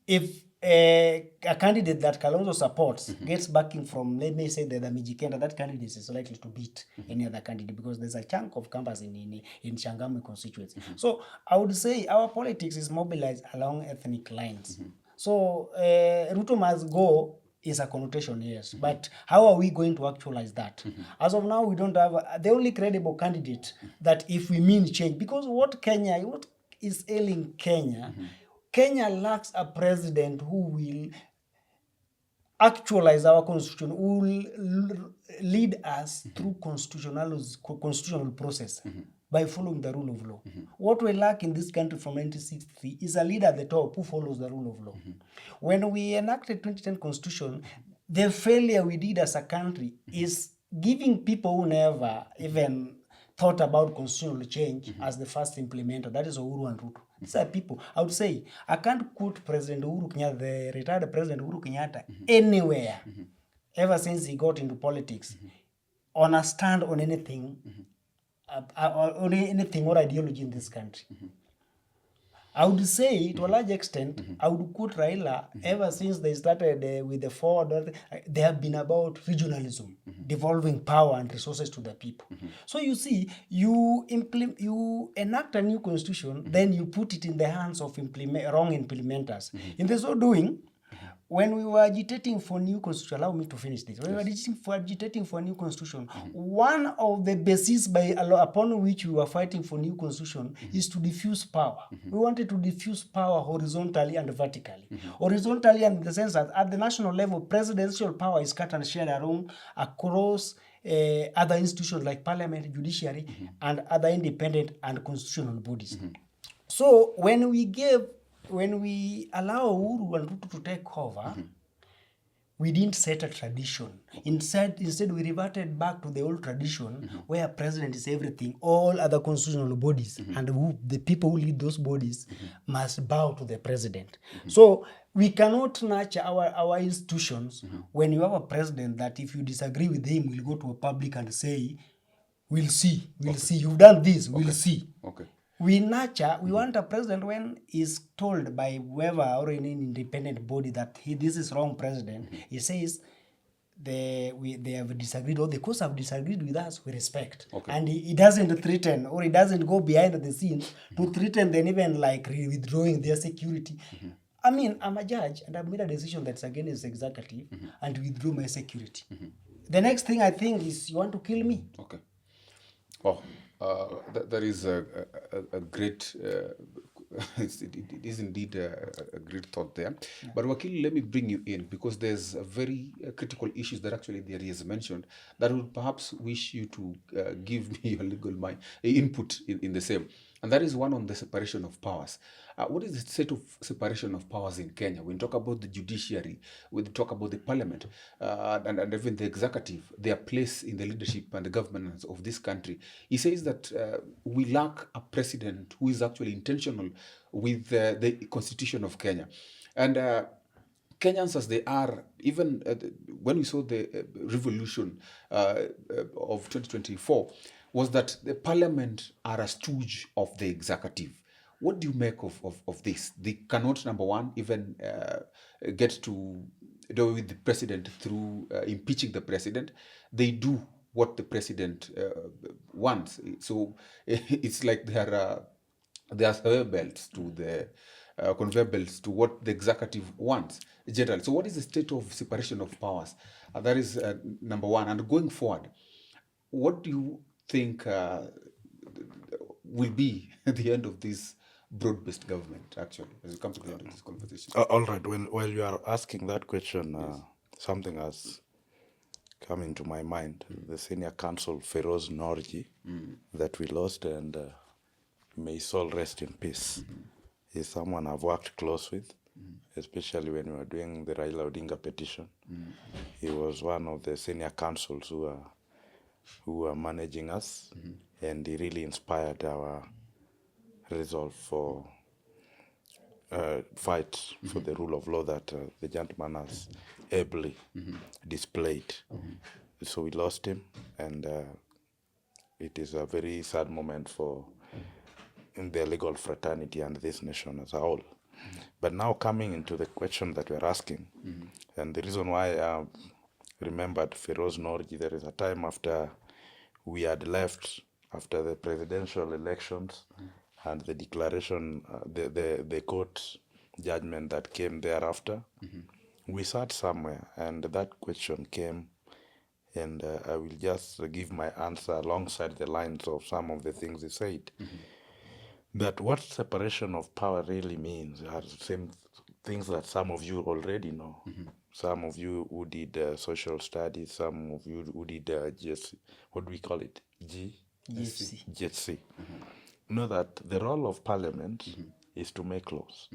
if a candidate that Kalonzo supports gets backing from, let me say, the Mijikenda, that candidate is likely to beat any other candidate, because there's a chunk of campus in Changamwe constituency. So I would say our politics is mobilized along ethnic lines. So Ruto must go is a connotation, yes. But how are we going to actualize that? As of now, we don't have the only credible candidate that if we mean change, because what is ailing Kenya, Kenya lacks a president who will actualize our constitution, who will lead us through constitutional process by following the rule of law. What we lack in this country from 1963 is a leader at the top who follows the rule of law. When we enacted 2010 constitution, the failure we did as a country is giving people who never even thought about constitutional change as the first implementer. That is Uhuru and Ruto. These are people. I would say, I can't quote President Uhuru Kenyatta, the retired President Uhuru Kenyatta, anywhere, ever since he got into politics, on a stand on anything, or ideology in this country. I would say, to a large extent, I would quote Raila, ever since they started with the forward, they have been about regionalism, devolving power and resources to the people. So you see, you enact a new constitution, then you put it in the hands of wrong implementers. In the so doing, when we were agitating for new constitution, allow me to finish this. When we were agitating for a new constitution, one of the bases upon which we were fighting for new constitution is to diffuse power. We wanted to diffuse power horizontally and vertically. Horizontally, in the sense that at the national level, presidential power is cut and shared across other institutions like parliament, judiciary, and other independent and constitutional bodies. So when we allow Uhuru and Ruto to take over, we didn't set a tradition. Instead, we reverted back to the old tradition where president is everything. All other constitutional bodies and the people who lead those bodies must bow to the president. So we cannot nurture our institutions when you have a president that if you disagree with him, will go to a public and say, we'll see, you've done this, we'll see. Okay. We want a president when he's told by whoever or any independent body that this is wrong president, he says they have disagreed, or the courts have disagreed with us, we respect. Okay. And he doesn't threaten, or he doesn't go behind the scenes to threaten them, even like withdrawing their security. I mean, I'm a judge and I've made a decision that's against the executive and withdraw my security. The next thing I think is you want to kill me. Okay. Oh. That is a great it is indeed a great thought there. But Wakili, let me bring you in, because there's a very critical issues that actually there is mentioned that would perhaps wish you to give me your legal input in the same. And that is one on the separation of powers. What is the state of separation of powers in Kenya? When we talk about the judiciary, we talk about the parliament, and even the executive, their place in the leadership and the governance of this country. He says that we lack a president who is actually intentional with the constitution of Kenya. And Kenyans as they are, even when we saw the revolution of 2024, was that the parliament are a stooge of the executive. What do you make of this? They cannot, number one, even get to do with the president through impeaching the president. They do what the president wants. So it's like there are conveyor belts to the conveyor belts to what the executive wants generally. So what is the state of separation of powers? That is number one. And going forward, what do you think will be the end of this broad-based government, actually, as we come to the end of this conversation? All right. While you are asking that question, something has come into my mind. The senior counsel, Feroz Norji, that we lost, and may his soul rest in peace. He's someone I've worked close with, especially when we were doing the Raila Odinga petition. He was one of the senior counsels who were managing us, and he really inspired our resolve for fight for the rule of law that the gentleman has ably displayed. So we lost him, and it is a very sad moment for the legal fraternity and this nation as a whole. But now coming into the question that we're asking, and the reason why I remembered Feroz Norji, there is a time after we had left, after the presidential elections and the declaration, the court judgment that came thereafter, we sat somewhere and that question came, and I will just give my answer alongside the lines of some of the things he said. That what separation of power really means are the same things that some of you already know. Some of you who did social studies, some of you who did GSC, what do we call it? GSC. Know that the role of parliament is to make laws.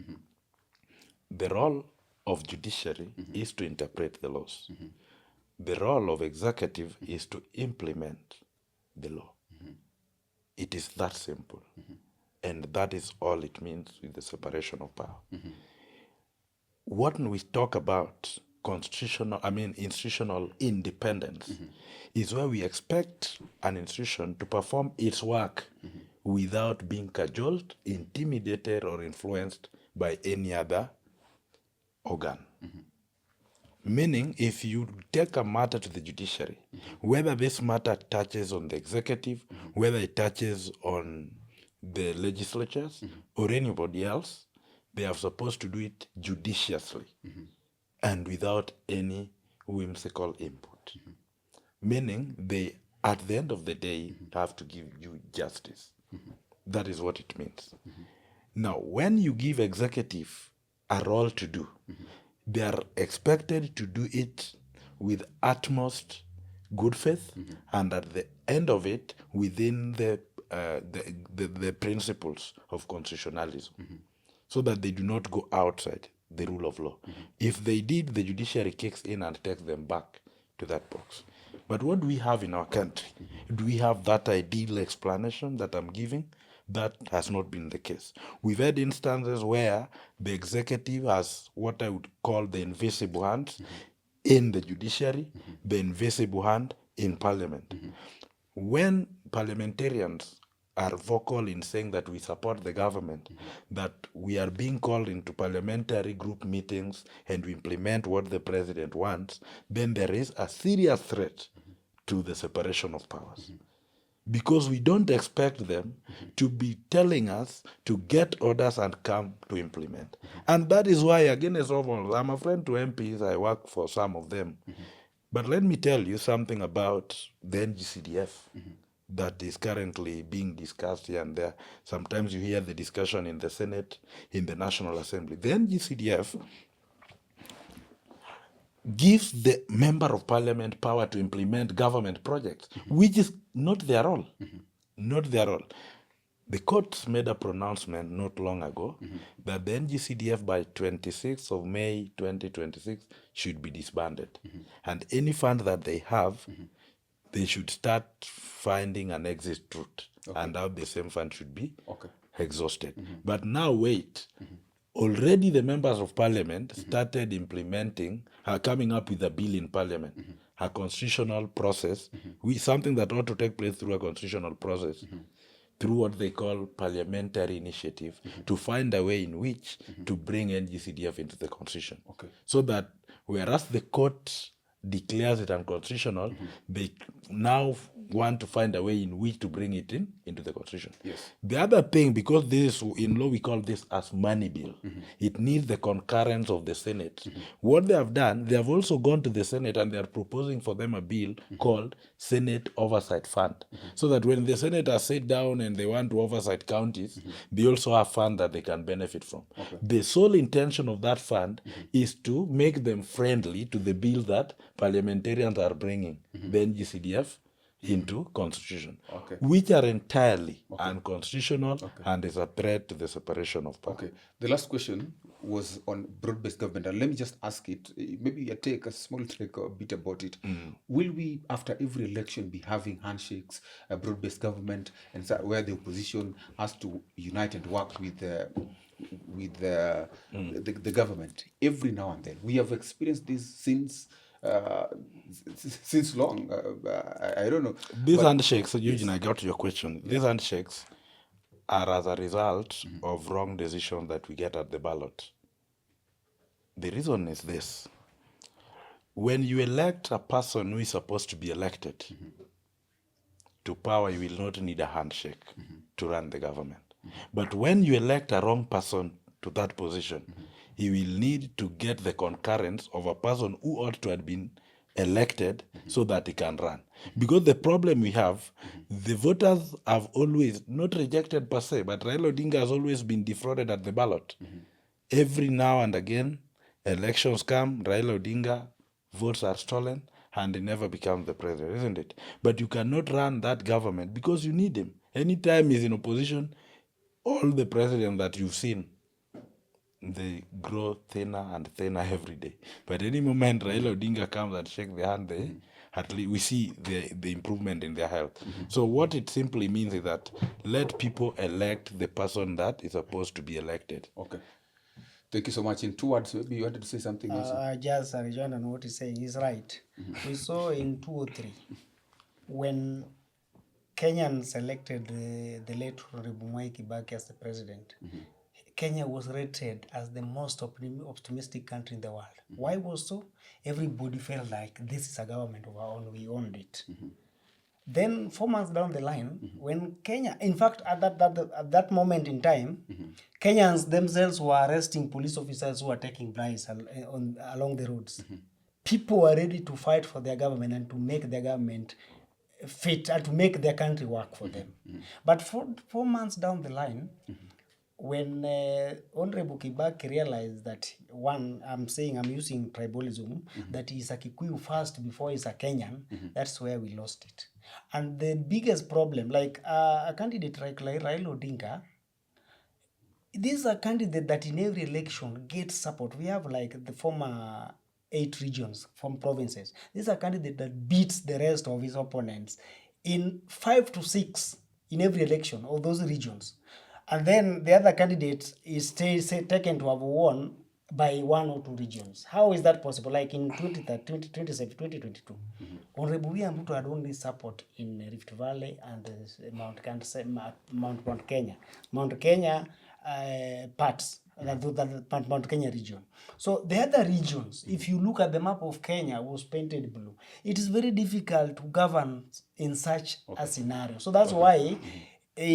The role of judiciary is to interpret the laws. The role of executive is to implement the law. It is that simple. And that is all it means with the separation of power. When we talk about institutional independence, is where we expect an institution to perform its work without being cajoled, intimidated, or influenced by any other organ. Meaning, if you take a matter to the judiciary, whether this matter touches on the executive, whether it touches on the legislatures or anybody else, they are supposed to do it judiciously and without any whimsical input. Meaning, they, at the end of the day, have to give you justice. That is what it means. Now, when you give executive a role to do, they are expected to do it with utmost good faith, and at the end of it, within the principles of constitutionalism, so that they do not go outside the rule of law. If they did, the judiciary kicks in and takes them back to that box. But what do we have in our country? Do we have that ideal explanation that I'm giving? That has not been the case. We've had instances where the executive has what I would call the invisible hand in the judiciary, the invisible hand in parliament. When parliamentarians are vocal in saying that we support the government, that we are being called into parliamentary group meetings and we implement what the president wants, then there is a serious threat to the separation of powers. Because we don't expect them to be telling us to get orders and come to implement. And that is why, again, as all, I'm a friend to MPs, I work for some of them. But let me tell you something about the NGCDF. that is currently being discussed here and there. Sometimes you hear the discussion in the Senate, in the National Assembly. The NGCDF gives the member of parliament power to implement government projects, which is not their role. Not their role. The courts made a pronouncement not long ago that the NGCDF by 26th of May 2026 should be disbanded. And any fund that they have, they should start finding an exit route. And now the same fund should be exhausted. But now wait. Already the members of parliament started implementing, coming up with a bill in parliament, a constitutional process, something that ought to take place through a constitutional process, through what they call parliamentary initiative, to find a way in which to bring NGCDF into the constitution. So that whereas the court declares it unconstitutional, they now want to find a way in which to bring it into the constitution. The other thing, because this is in law, we call this as money bill. It needs the concurrence of the Senate. What they have done, they have also gone to the Senate and they are proposing for them a bill called Senate Oversight Fund. So that when the senators sit down and they want to oversight counties, they also have fund that they can benefit from. The sole intention of that fund is to make them friendly to the bill that parliamentarians are bringing, the NGCDF, into constitution, which are entirely unconstitutional and is a threat to the separation of power. The last question was on broad-based government, and let me just ask it, maybe a small take a bit about it. Will we, after every election, be having handshakes, a broad-based government, and where the opposition has to unite and work with the government every now and then? We have experienced this since long. I don't know. These handshakes, Eugyne, I got your question. These handshakes are as a result of wrong decisions that we get at the ballot. The reason is this. When you elect a person who is supposed to be elected to power, you will not need a handshake to run the government. But when you elect a wrong person to that position, he will need to get the concurrence of a person who ought to have been elected so that he can run. Because the problem we have, the voters have always, not rejected per se, but Raila Odinga has always been defrauded at the ballot. Every now and again, elections come, Raila Odinga, votes are stolen, and he never becomes the president, isn't it? But you cannot run that government because you need him. Anytime he's in opposition, all the presidents that you've seen, they grow thinner and thinner every day. But any moment Raila Odinga comes and shakes their hand, at least we see the improvement in their health. So what it simply means is that let people elect the person that is supposed to be elected. Thank you so much. In 2 words, maybe you wanted to say something also? Just rejoin on what he's saying. He's right. We saw in 2003 when Kenyans elected the late Honorable Mwai Kibaki as the president. Kenya was rated as the most optimistic country in the world. Why was so? Everybody felt like this is a government of our own, we owned it. Then 4 months down the line, when Kenya, in fact, at that moment in time, Kenyans themselves were arresting police officers who were taking bribes along the roads. People were ready to fight for their government and to make their government fit and to make their country work for them. But 4 months down the line, when Honorable Kibaki realized that, one, I'm using tribalism, that he's a Kikuyu first before he's a Kenyan, that's where we lost it. And the biggest problem, like a candidate like Raila Odinga, this is a candidate that in every election gets support. We have like the former 8 regions from provinces. This is a candidate that beats the rest of his opponents in 5 to 6 in every election of those regions. And then the other candidate is taken to have won by 1 or 2 regions. How is that possible? Like in 2022, Honorable William Ruto had only support in Rift Valley and Mount Kenya. Mount Kenya parts, Mount Kenya region. So the other regions, if you look at the map of Kenya, was painted blue. It is very difficult to govern in such a scenario. So that's why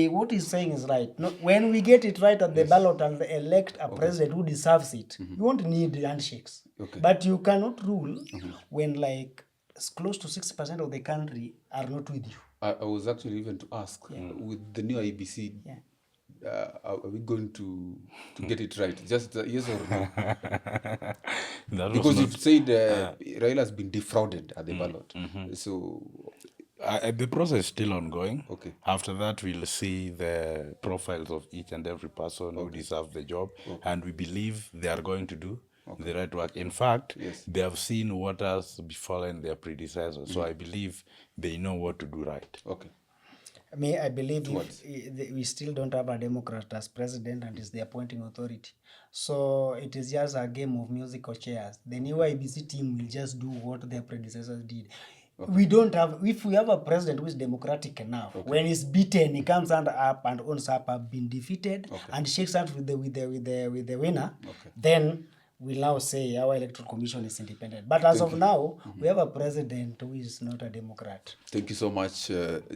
what he's saying is right. No, when we get it right at the ballot and elect a president who deserves it, you won't need handshakes. But you cannot rule when like close to 60% of the country are not with you. I was actually even to ask, with the new IBC, are we going to get it right? Just yes or no? Because you've said Raila has been defrauded at the ballot. So the process is still ongoing. Okay. After that, we'll see the profiles of each and every person who deserves the job, and we believe they are going to do the right work. In fact, they have seen what has befallen their predecessors, so I believe they know what to do right. Okay. I believe we still don't have a Democrat as president and is the appointing authority. So it is just a game of musical chairs. The new IBC team will just do what their predecessors did. We don't have, if we have a president who is democratic now, when he's beaten, he comes up and owns up, have been defeated, and shakes hands with the winner, then we'll now say our electoral commission is independent. But as of now, we have a president who is not a Democrat. Thank you so much,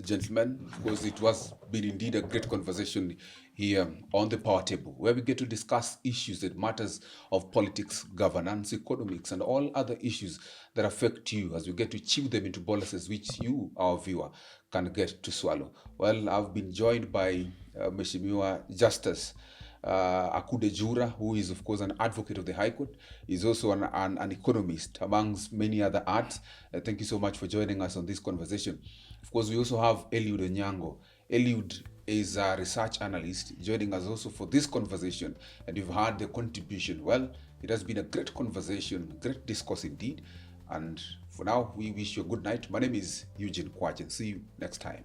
gentlemen, because it was been indeed a great conversation here on the Power Table, where we get to discuss issues that matters of politics, governance, economics, and all other issues that affect you, as we get to chew them into policies which you, our viewer, can get to swallow. Well, I've been joined by Mheshimiwa Justus Akude Jura, who is, of course, an advocate of the High Court. He's also an economist, amongst many other arts. Thank you so much for joining us on this conversation. Of course, we also have Eliud Onyango. Eliud is a research analyst, joining us also for this conversation, and you've heard the contribution. Well, it has been a great conversation, great discourse indeed. And for now, we wish you a good night. My name is Eugyne Kwach, and see you next time.